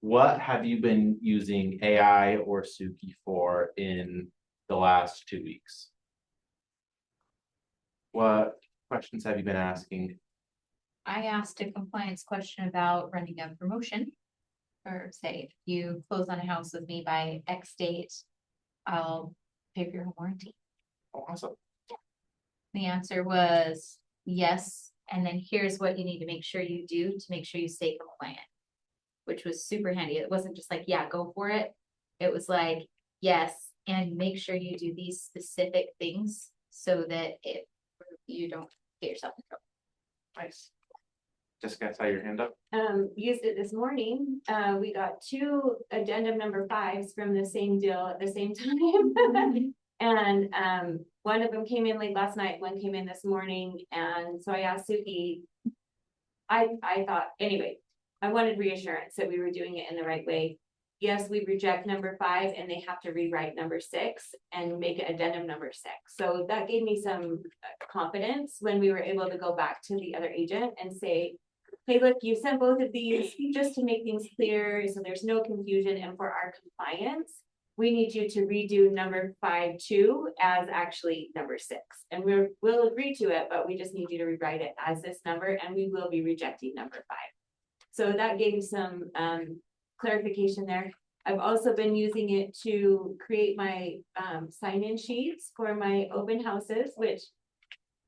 what have you been using AI or Suki for in the last 2 weeks? What questions have you been asking? I asked a compliance question about running a promotion. Or say, if you close on a house with me by X date, I'll pay for your home warranty. Oh, awesome. The answer was yes, and then here's what you need to make sure you do to make sure you stay compliant, which was super handy. It wasn't just like, yeah, go for it. It was like, yes, and make sure you do these specific things so that you don't get yourself in trouble. Nice. Jessica, I saw your hand up. Used it this morning. We got 2 addendum number 5s from the same deal at the same time. And one of them came in late last night, one came in this morning. And so I asked Suki, I thought, anyway, I wanted reassurance that we were doing it in the right way. Yes, we reject number 5 and they have to rewrite number 6 and make it addendum number 6. So that gave me some confidence when we were able to go back to the other agent and say, hey, look, you sent both of these just to make things clear so there's no confusion, and for our compliance, we need you to redo number 5 too as actually number 6. And we'll agree to it, but we just need you to rewrite it as this number, and we will be rejecting number 5. So that gave some clarification there. I've also been using it to create my sign-in sheets for my open houses, which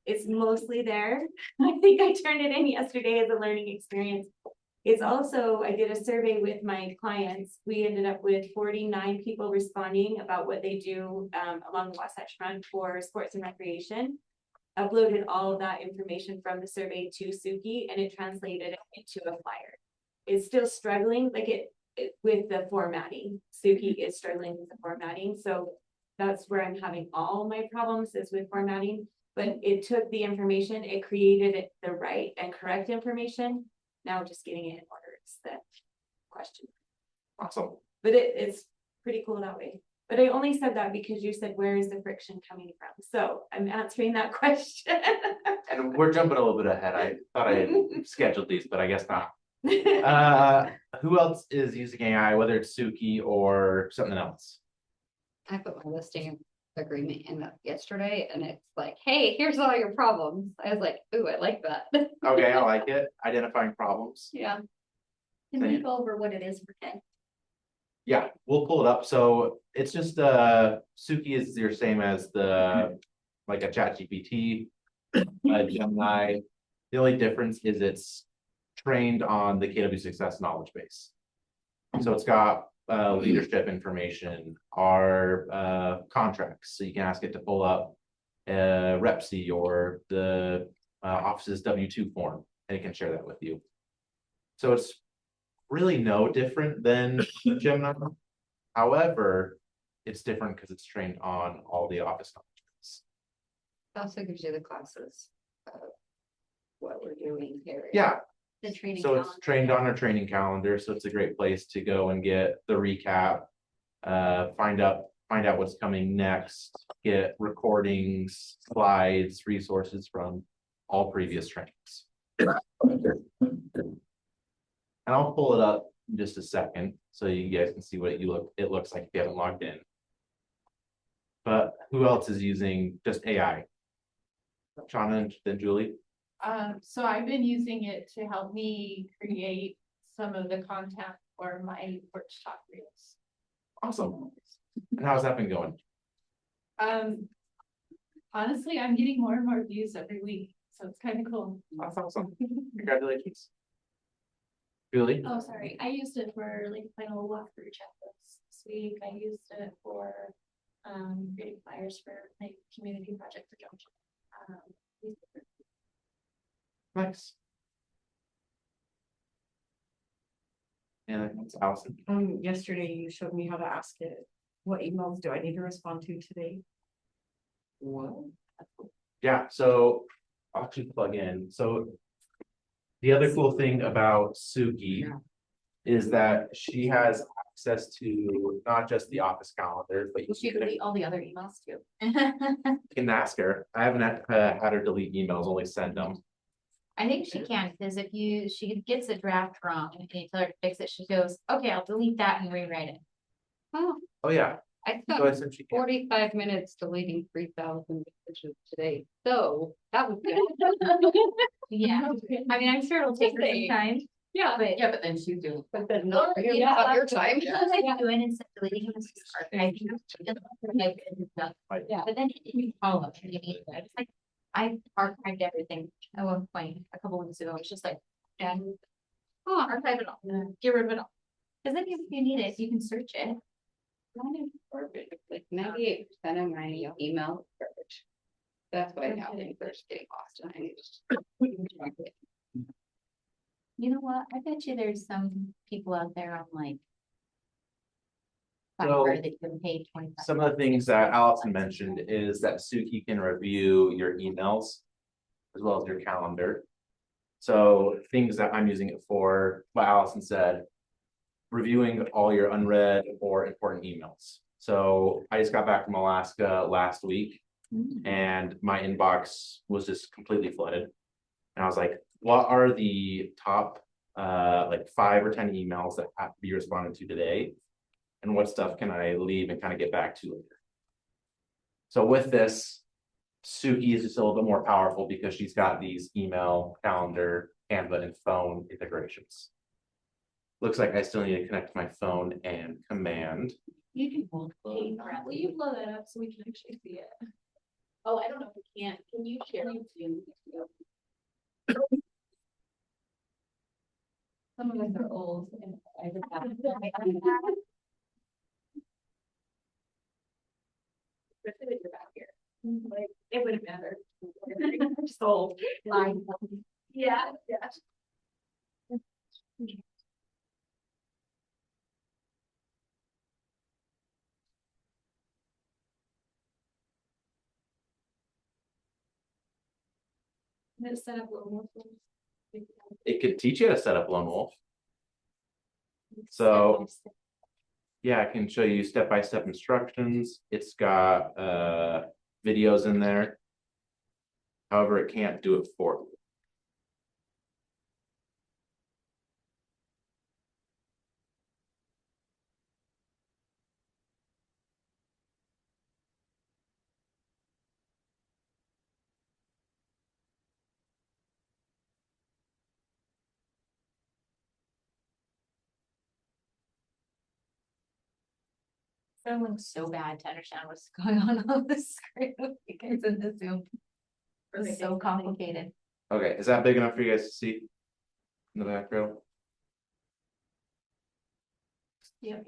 it's mostly there. I think I turned it in yesterday as a learning experience. It's also, I did a survey with my clients. We ended up with 49 people responding about what they do along the Wasatch Front for sports and recreation. Uploaded all of that information from the survey to Suki, and it translated it into a flyer. It's still struggling, like with the formatting. Suki is struggling with the formatting. So that's where I'm having all my problems is with formatting. But it took the information, it created it the right and correct information. Now just getting it in order is the question. Awesome. But it's pretty cool that way. But I only said that because you said, where is the friction coming from? So I'm answering that question. And we're jumping a little bit ahead. I thought I had scheduled these, but I guess not. Who else is using AI, whether it's Suki or something else? I put my listing agreement in yesterday and it's like, hey, here's all your problems. I was like, ooh, I like that. Okay, I like it. Identifying problems. Yeah. Can we go over what it is for Ken? Yeah, we'll pull it up. So it's just Suki is your same as the like a ChatGPT, Gemini. The only difference is it's trained on the KW Success knowledge base. So it's got leadership information, our contracts. So you can ask it to pull up RepC or the office's W-2 form, and it can share that with you. So it's really no different than Gemini. However, it's different because it's trained on all the office knowledge. It also gives you the classes of what we're doing here. Yeah. The training. So it's calendar. trained on our training calendar, so it's a great place to go and get the recap, find out what's coming next, get recordings, slides, resources from all previous trainings. And I'll pull it up in just a second so you guys can see what it looks like if you haven't logged in. But who else is using just AI? Shauna and then Julie. So I've been using it to help me create some of the content for my porch talk reels. Awesome. And how's that been going? Honestly, I'm getting more and more views every week, so it's kind of cool. That's awesome. Congratulations. Julie? Oh, sorry, I used it for like final walkthrough checklists this week. I used it for creating flyers for like community project for Junction. Nice. Yeah, that's Allison. Yesterday you showed me how to ask it, what emails do I need to respond to today? What? Yeah, so I'll actually plug in. So the other cool thing about Suki is that she has access to not just the office calendar, but you She delete all the other emails too. can ask her. I haven't had her delete emails, only send them. I think she can, because if she gets a draft wrong and you tell her to fix it, she goes, okay, I'll delete that and rewrite it. Oh, Oh, yeah. I So I spent said she can. 45 minutes deleting 3,000 pictures today, so that was good. Yeah, I mean, I'm sure it'll take her some time. Yeah, But then she's doing. but then not for you, not your time. Doing instead of deleting them, it's just archiving them. Yeah. But then you follow up, you need that. It's like, I archived everything at one point, a couple weeks ago, it's just like, yeah. Oh, archive it all, get rid of it all. Cause then if you need it, you can search it. Like 98% of my email is garbage. That's what I have when first getting lost and I need to. You know what, I bet you there's some people out there on like. So, Fiverr that you can pay 25. Some of the things that Allison mentioned is that Suki can review your emails as well as your calendar. So things that I'm using it for, what Allison said, reviewing all your unread or important emails. So I just got back from Alaska last week and my inbox was just completely flooded. And I was like, what are the top like 5 or 10 emails that have to be responded to today? And what stuff can I leave and kind of get back to later? So with this, Suki is just a little bit more powerful because she's got these email, calendar, Canva, and phone integrations. Looks like I still need to connect my phone and command. You can hold it around. Will you blow that up so we can actually see it? Oh, I don't know if we can. Can you share? Some of us are old and I just have. Especially that you're back here. Like, it wouldn't matter. Just old. Yeah, yeah. Let's set up a little more. It could teach you how to set up Lone Wolf. So yeah, I can show you step-by-step instructions. It's got videos in there. However, it can't do it for you. Phone looks so bad to understand what's going on the screen because in the Zoom. It's so complicated. Okay, is that big enough for you guys to see in the back row? Yep.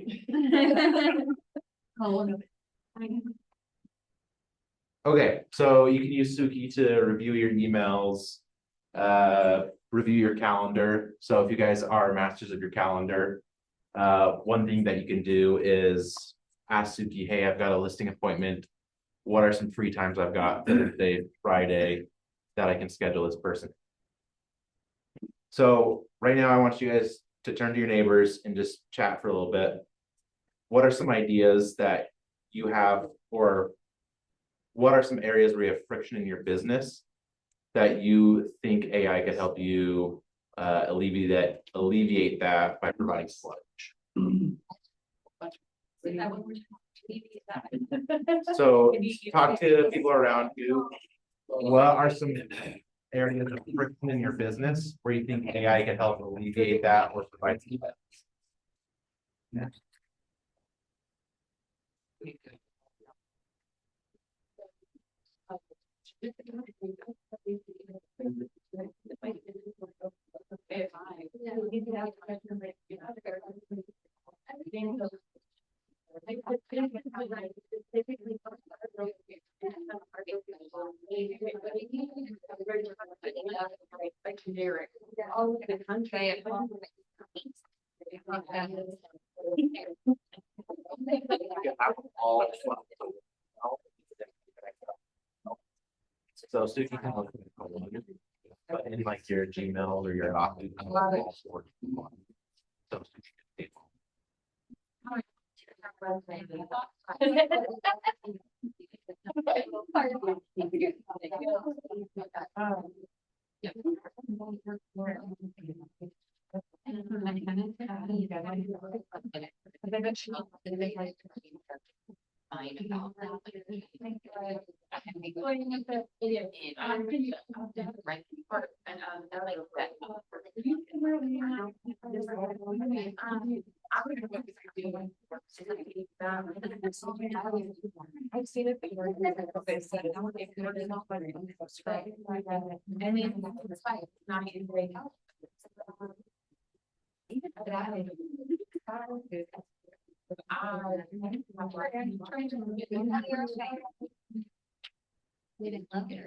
Okay, so you can use Suki to review your emails, review your calendar. So if you guys are masters of your calendar, one thing that you can do is ask Suki, hey, I've got a listing appointment. What are some free times I've got Thursday, Friday that I can schedule this person? So right now I want you guys to turn to your neighbors and just chat for a little bit. What are some ideas that you have, or what are some areas where you have friction in your business that you think AI could help you alleviate that by providing sludge? So talk to people around you, what are some areas of friction in your business where you think AI can help alleviate that or provide some benefits? So Suki can look at it, but in like your Gmail or your Outlook. So I've seen it before. They said, I want to ignore it, not funny. And then it's fine, not even great. Even that. I'm trying to move it. We didn't look at her.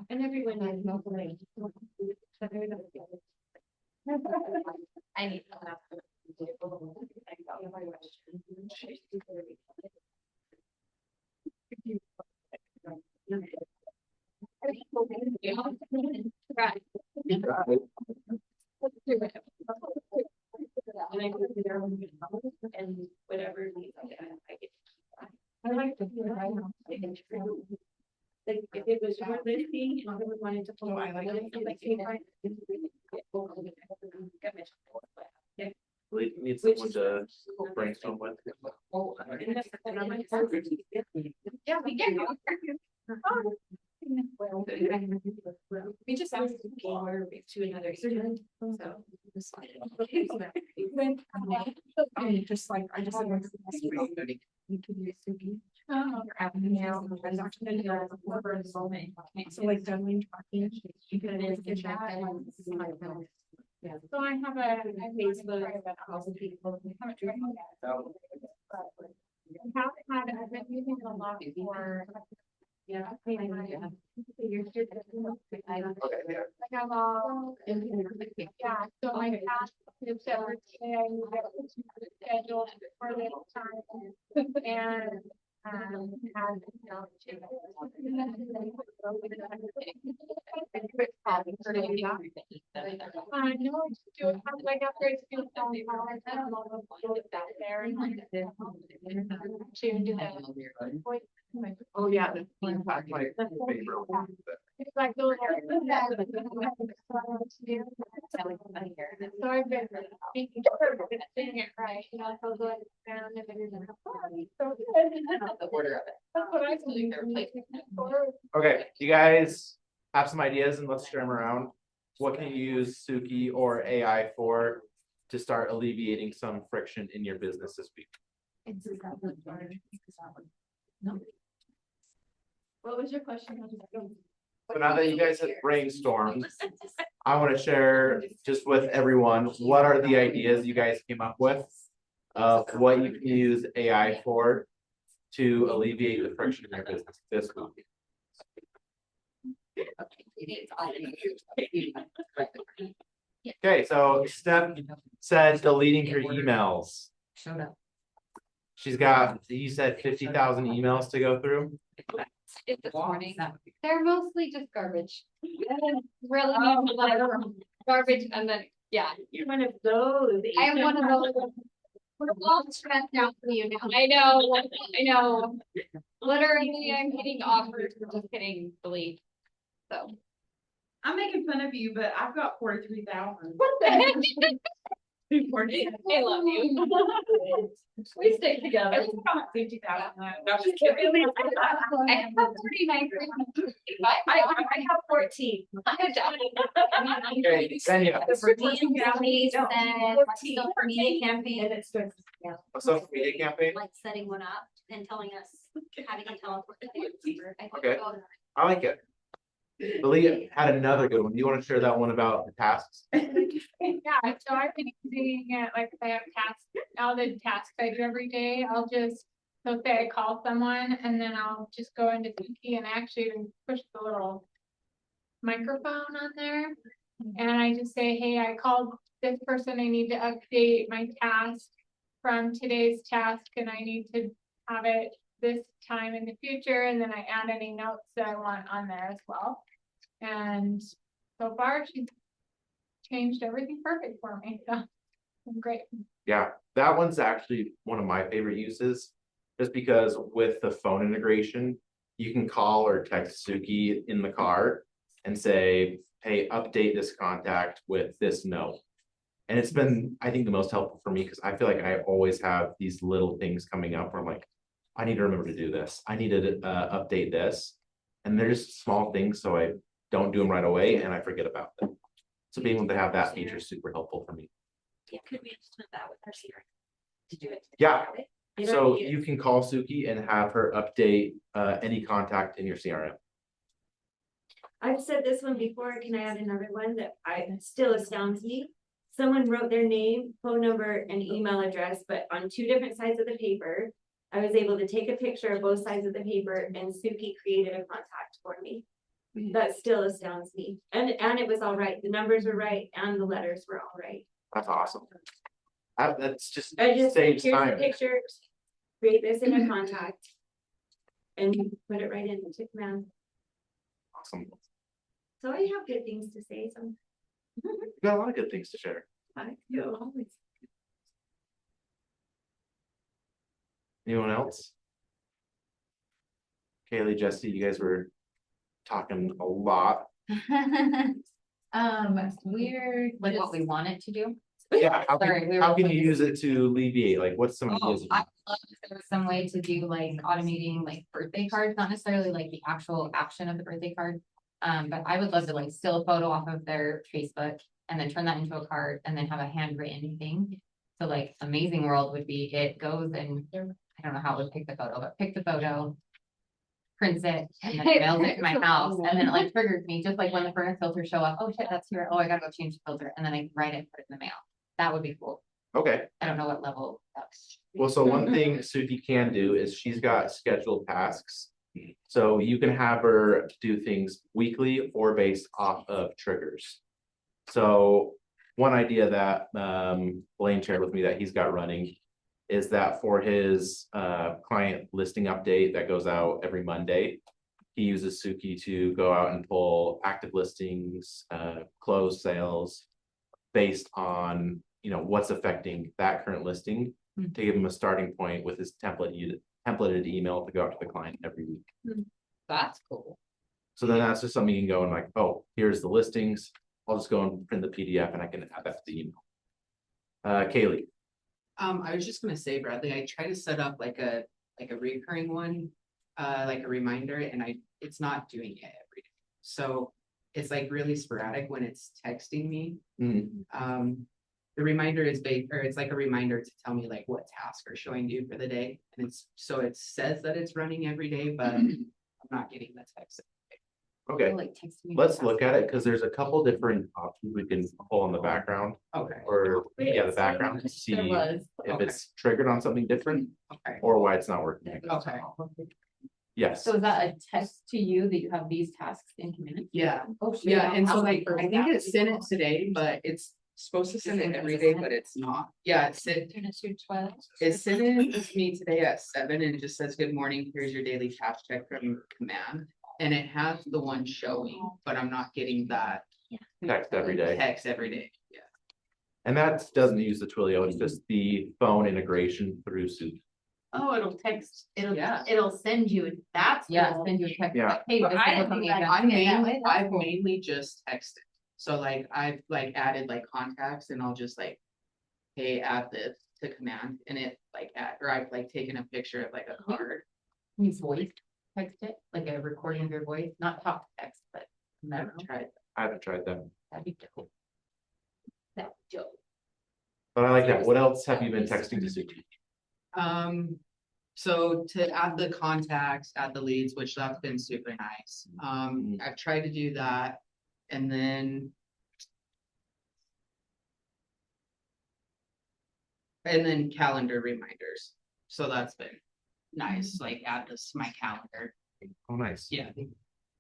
And everyone has no blame. I need. Right. And whatever. I like to feel right now. Like if it was your listing, I would want it to. Oh, I like it. we need someone to brainstorm with. Yeah, we can. We just asked to go to another agent, so. Just like, I just. You can use Suki. So like doubling tracking, you can get that. Yeah. So I have a Facebook about 1,000 people. I I've been using it a lot for. Yeah. I have all. Yeah, so my past is every day I need to schedule for this time. And I know it's still, like after it's still phone call, I don't know what's out there and to do that. Oh, yeah. That's my favorite one. It's like those. So I've been thinking, doing it right, you know, so going down and then. That's what I believe. Okay, you guys have some ideas and let's share them around. What can you use Suki or AI for to start alleviating some friction in your business this week? What was your question? So now that you guys have brainstormed, I want to share just with everyone, what are the ideas you guys came up with of what you can use AI for to alleviate the friction in your business this week? Okay, so Steph said deleting her emails. Showed up. She's got, you said 50,000 emails to go through. It's this morning. They're mostly just garbage. Really garbage and then, yeah. You're one of those. I am one of those. We're all stressed out for you now. I know. Literally, I'm getting offers for just hitting delete. So. I'm making fun of you, but I've got 43,000. What the heck? I love you. We stick together. I have 39. I have 14. Okay, Senya, Media campaign. what's up, media campaign? Like setting one up and telling us, having to tell us what to do. Okay. I like it. Leah had another good one. Do you want to share that one about the tasks? Yeah, so I've been using it, like, if I have tasks, all the tasks I do every day, I'll just, so say I call someone, and then I'll just go into Suki and actually even push the little microphone on there. And I just say, hey, I called this person, I need to update my task from today's task, and I need to have it this time in the future, and then I add any notes that I want on there as well. And so far, she's changed everything perfect for me, so I'm great. Yeah, that one's actually one of my favorite uses, just because with the phone integration, you can call or text Suki in the car and say, hey, update this contact with this note. And it's been, I think, the most helpful for me because I feel like I always have these little things coming up where I'm like, I need to remember to do this. I need to update this. And they're just small things, so I don't do them right away and I forget about them. So being able to have that feature is super helpful for me. Yeah, could we implement that with our CRM? To do it. Yeah. So you can call Suki and have her update any contact in your CRM. I've said this one before, can I add another one that still astounds me? Someone wrote their name, phone number, and email address, but on 2 different sides of the paper. I was able to take a picture of both sides of the paper and Suki created a contact for me. That still astounds me. And it was all right. The numbers were right and the letters were all right. That's awesome. That's just I just saves here's the time. picture, create this in a contact. And put it right in the command. Awesome. So I have good things to say. So You got a lot of good things to share. I do always. Anyone else? Kaylee, Jesse, you guys were talking a lot. We're Like just, what we want it to do. Yeah, how Sorry, can, we how were can you focused- use it to alleviate, like, what's some Oh, ideas? I would love if there was some way to do like automating like birthday cards, not necessarily like the actual action of the birthday card. But I would love to like steal a photo off of their Facebook and then turn that into a card and then have a handwritten thing. So like Amazing World would be, it goes and I don't know how it would pick the photo, but pick the photo, prints it, and then mails it to my house, and then it like triggers me, just like when the furnace filters show up, oh shit, that's here, oh, I gotta go change the filter, and then I write it and put it in the mail. That would be cool. Okay, I don't know what level that's. well, so one thing Suki can do is she's got scheduled tasks. So you can have her do things weekly or based off of triggers. So one idea that Blaine shared with me that he's got running is that for his client listing update that goes out every Monday, he uses Suki to go out and pull active listings, closed sales based on, you know, what's affecting that current listing to give him a starting point with his templated email to go out to the client every week. That's cool. So then that's just something you can go and like, oh, here's the listings. I'll just go and print the PDF and I can add that to the email. Kaylee. I was just gonna say, Bradley, I try to set up like a recurring one, like a reminder, and it's not doing it every day. So it's like really sporadic when it's texting me. The reminder is big, or it's like a reminder to tell me like what tasks are showing due for the day. And so it says that it's running every day, but I'm not getting the text. Okay, Like text me. let's look at it because there's a couple different options we can pull on the background Okay. or the background to see There was. if it's triggered on something different Okay. or why it's not working. Okay. Yes. So is that a text to you that you have these tasks in command? Yeah. Oh, shit. Yeah, and so I'll like, look for I think that. it sent it today, but it's supposed to send it every day, but it's not. Yeah, it sent it to me today at 7 and it just says, good morning, here's your daily task check from command. And it has the one showing, but I'm not getting that Text every day. text every day. Yeah. And that doesn't use the Twilio, it's just the phone integration through Suki. oh, it'll text, Yeah. it'll send you, that's Yeah, cool. send you a text. Yeah. like, Hey, But this is something I've done. I've mainly just texted. So like I've like added like contacts and I'll just like hey, add this to command, and it like, or I've like taken a picture of like a card. Can you voice text it, like a recording of your voice, not talk text, but never tried. I haven't tried that, That'd be dope. That's dope. but I like that. What else have you been texting to Suki? So to add the contacts, add the leads, which that's been super nice. I've tried to do that, and then calendar reminders. So that's been nice, like add this to my calendar. Oh, nice. Yeah,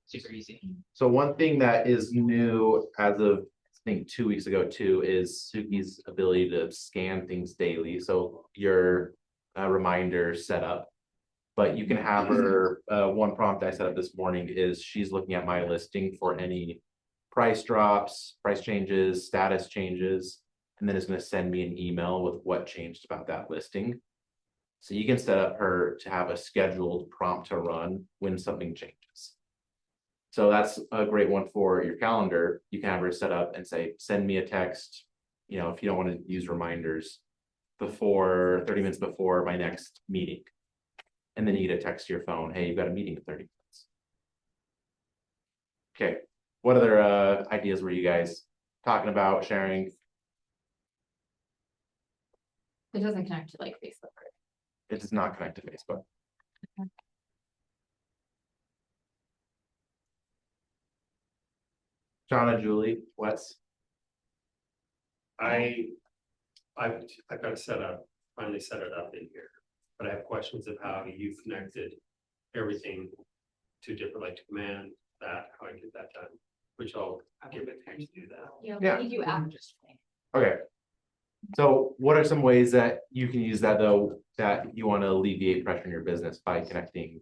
super easy. So one thing that is new as of, I think 2 weeks ago too, is Suki's ability to scan things daily. So your reminder set up, but you can have her, one prompt I set up this morning is she's looking at my listing for any price drops, price changes, status changes, and then it's going to send me an email with what changed about that listing. So you can set up her to have a scheduled prompt to run when something changes. So that's a great one for your calendar. You can have her set up and say, send me a text, you know, if you don't want to use reminders, before 30 minutes before my next meeting. And then you get a text to your phone, hey, you've got a meeting in 30 minutes. Okay, what other ideas were you guys talking about, sharing? It doesn't connect to like Facebook. It does not connect to Facebook. Okay. Shauna, Julie, Wes? I've got to finally set it up in here, but I have questions of how you connected everything to different, like to command that, how I get that done, which I'll give it time to do that. Yeah. You do after. Okay. So what are some ways that you can use that though, that you want to alleviate pressure in your business by connecting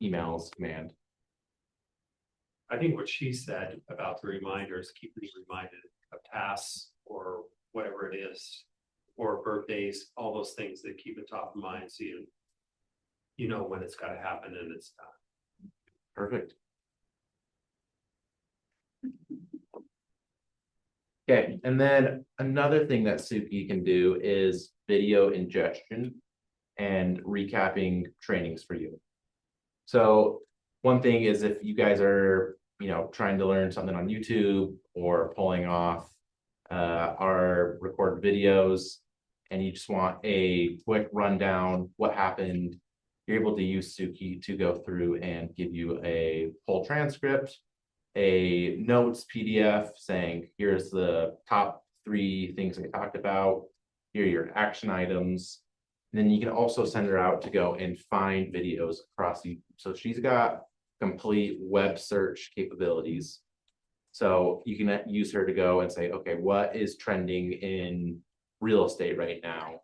emails, command? I think what she said about the reminders, keeping you reminded of tasks or whatever it is, or birthdays, all those things that keep it top of mind, so you know when it's got to happen and it's done. Perfect. Okay, and then another thing that Suki can do is video ingestion and recapping trainings for you. So one thing is if you guys are, you know, trying to learn something on YouTube or pulling off our recorded videos, and you just want a quick rundown, what happened, you're able to use Suki to go through and give you a full transcript, a notes PDF saying, here's the top 3 things I talked about, here are your action items. And then you can also send her out to go and find videos across YouTube. So she's got complete web search capabilities. So you can use her to go and say, okay, what is trending in real estate right now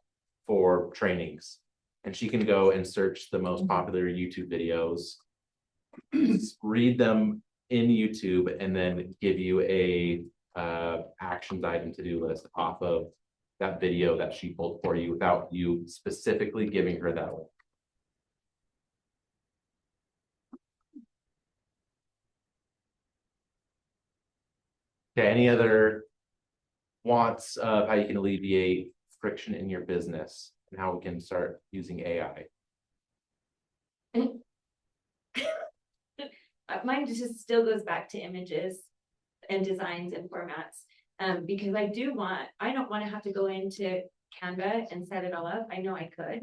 for trainings? And she can go and search the most popular YouTube videos, read them in YouTube, and then give you a actions item to-do list off of that video that she pulled for you without you specifically giving her that link. Okay, any other wants of how you can alleviate friction in your business and how we can start using AI? Mine just still goes back to images and designs and formats. Because I don't want to have to go into Canva and set it all up. I know I could,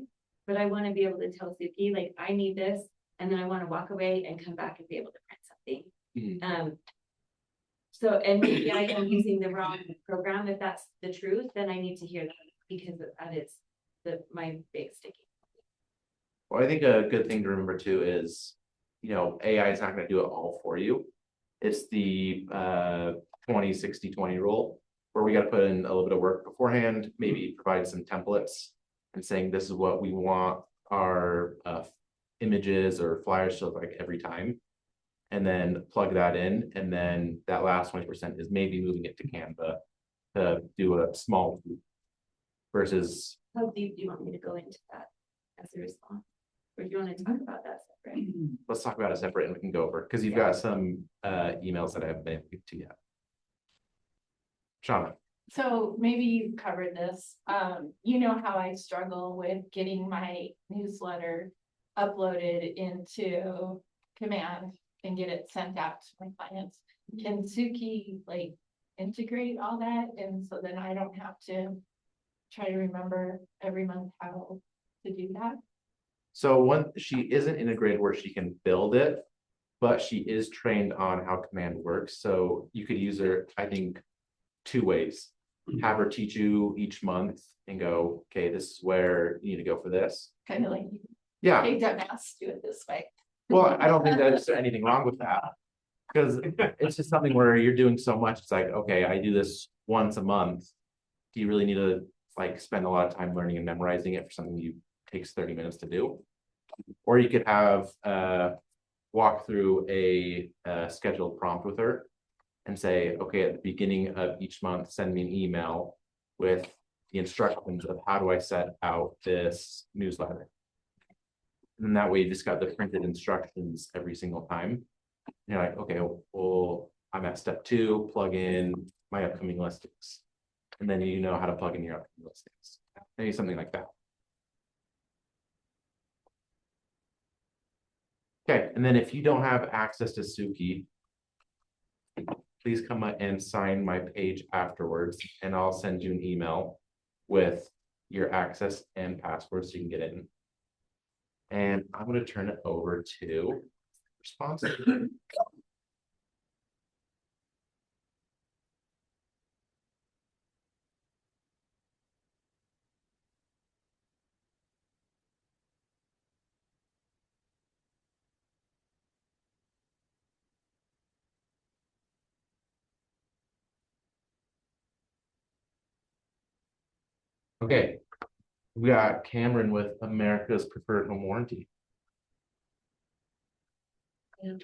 but I want to be able to tell Suki, like, I need this, and then I want to walk away and come back and be able to print something. So, and maybe I am using the wrong program. If that's the truth, then I need to hear that, because that is my big sticky. Well, I think a good thing to remember too is, you know, AI is not going to do it all for you. It's the 20-60-20 rule, where we got to put in a little bit of work beforehand, maybe provide some templates and saying this is what we want our images or flyers to look like every time, and then plug that in, and then that last 20% is maybe moving it to Canva to do a small tweak versus. How deep do you want me to go into that as a response? Or do you want to talk about that separate? Let's talk about it separate and we can go over, because you've got some emails that I haven't been able to yet. Shauna. So maybe you covered this. You know how I struggle with getting my newsletter uploaded into Command and get it sent out to my clients. Can Suki like integrate all that? And so then I don't have to try to remember every month how to do that. So she isn't integrated where she can build it, but she is trained on how command works. So you could use her, I think, two ways. Have her teach you each month and go, okay, this is where you need to go for this. Kind of like, Yeah, hey, don't ask, do it this way. well, I don't think there's anything wrong with that. Because it's just something where you're doing so much, it's like, okay, I do this once a month. Do you really need to like spend a lot of time learning and memorizing it for something you takes 30 minutes to do? Or you could have walk through a scheduled prompt with her and say, okay, at the beginning of each month, send me an email with the instructions of how do I set out this newsletter. And that way you just got the printed instructions every single time. You're like, okay, well, I'm at step 2, plug in my upcoming listings. And then you know how to plug in your upcoming listings. Maybe something like that. Okay, and then if you don't have access to Suki, please come and sign my page afterwards, and I'll send you an email with your access and password so you can get in. And I'm going to turn it over to response. Okay, we got Cameron with America's Preferred Home Warranty. Yeah,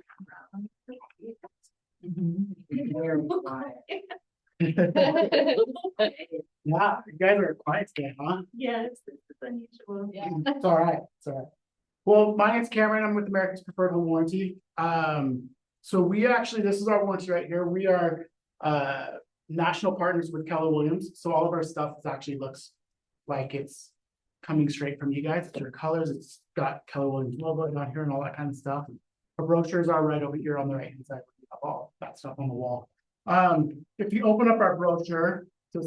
you guys are quiet today, huh? Yes, it's unusual. Yeah. It's all right, it's all right. Well, my name's Cameron, I'm with America's Preferred Home Warranty. So we actually, this is our warranty right here. We are national partners with Keller Williams. So all of our stuff actually looks like it's coming straight from you guys. It's your colors, it's got Keller Williams logo down here and all that kind of stuff. Our brochures are right over here on the right hand side. We have all that stuff on the wall. If you open up our brochure, so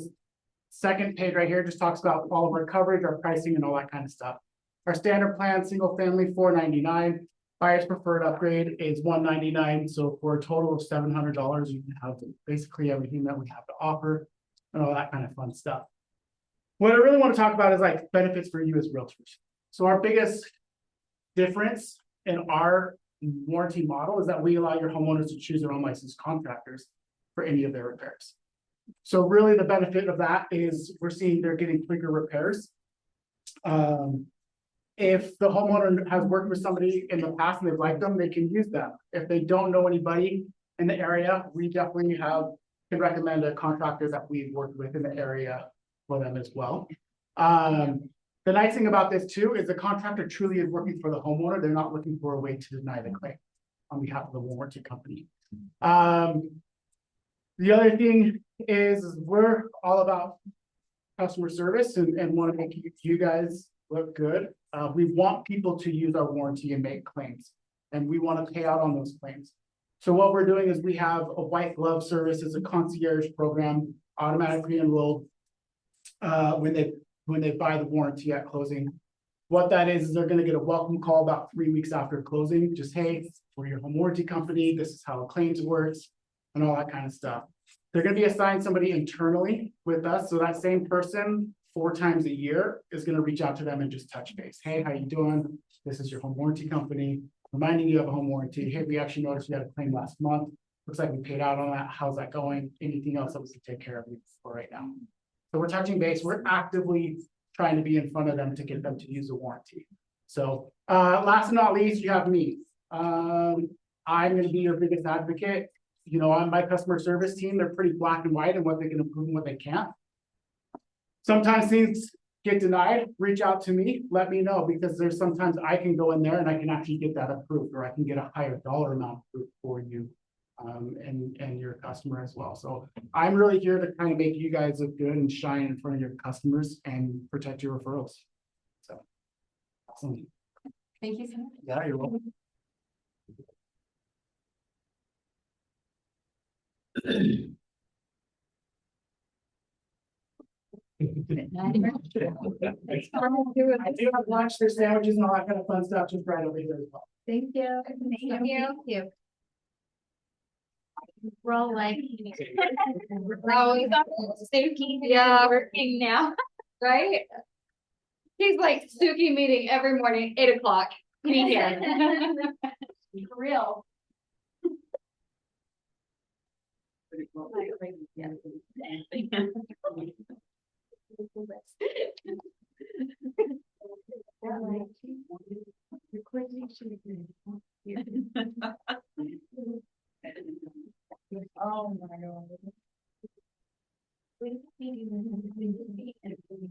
second page right here just talks about all of our coverage, our pricing, and all that kind of stuff. Our standard plan, single family, $499. Buyer's preferred upgrade is $199. So for a total of $700, you can have basically everything that we have to offer and all that kind of fun stuff. What I really want to talk about is like benefits for you as realtors. So our biggest difference in our warranty model is that we allow your homeowners to choose their own licensed contractors for any of their repairs. So really the benefit of that is we're seeing they're getting quicker repairs. If the homeowner has worked with somebody in the past and they've liked them, they can use them. If they don't know anybody in the area, we definitely can recommend a contractor that we've worked with in the area for them as well. The nice thing about this too is the contractor truly is working for the homeowner. They're not looking for a way to deny the claim on behalf of the warranty company. The other thing is we're all about customer service and want to make you guys look good. We want people to use our warranty and make claims, and we want to pay out on those claims. So what we're doing is we have a white glove service as a concierge program, automatically enrolled when they buy the warranty at closing. What that is they're going to get a welcome call about 3 weeks after closing. Just, hey, we're your home warranty company. This is how the claims works and all that kind of stuff. They're going to be assigned somebody internally with us. So that same person 4 times a year is going to reach out to them and just touch base. Hey, how you doing? This is your home warranty company. Reminding you of a home warranty. Hey, we actually noticed you had a claim last month. Looks like we paid out on that. How's that going? Anything else that we can take care of you for right now? So we're touching base. We're actively trying to be in front of them to get them to use the warranty. So last but not least, you have me. I'm going to be your biggest advocate. You know, on my customer service team, they're pretty black and white in what they can improve and what they can't. Sometimes things get denied, reach out to me, let me know, because there's sometimes I can go in there and I can actually get that approved, or I can get a higher dollar amount approved for you and your customer as well. So I'm really here to kind of make you guys look good and shine in front of your customers and protect your referrals. So. Awesome. Thank you so much. Yeah, you're welcome. I do have lunch, there's sandwiches and all that kind of fun stuff just right over here as well. Thank you. Thank you. We're all like. Oh, we got Suki. Yeah, working now, right? He's like Suki meeting every morning, 8 o'clock. Be here. For real.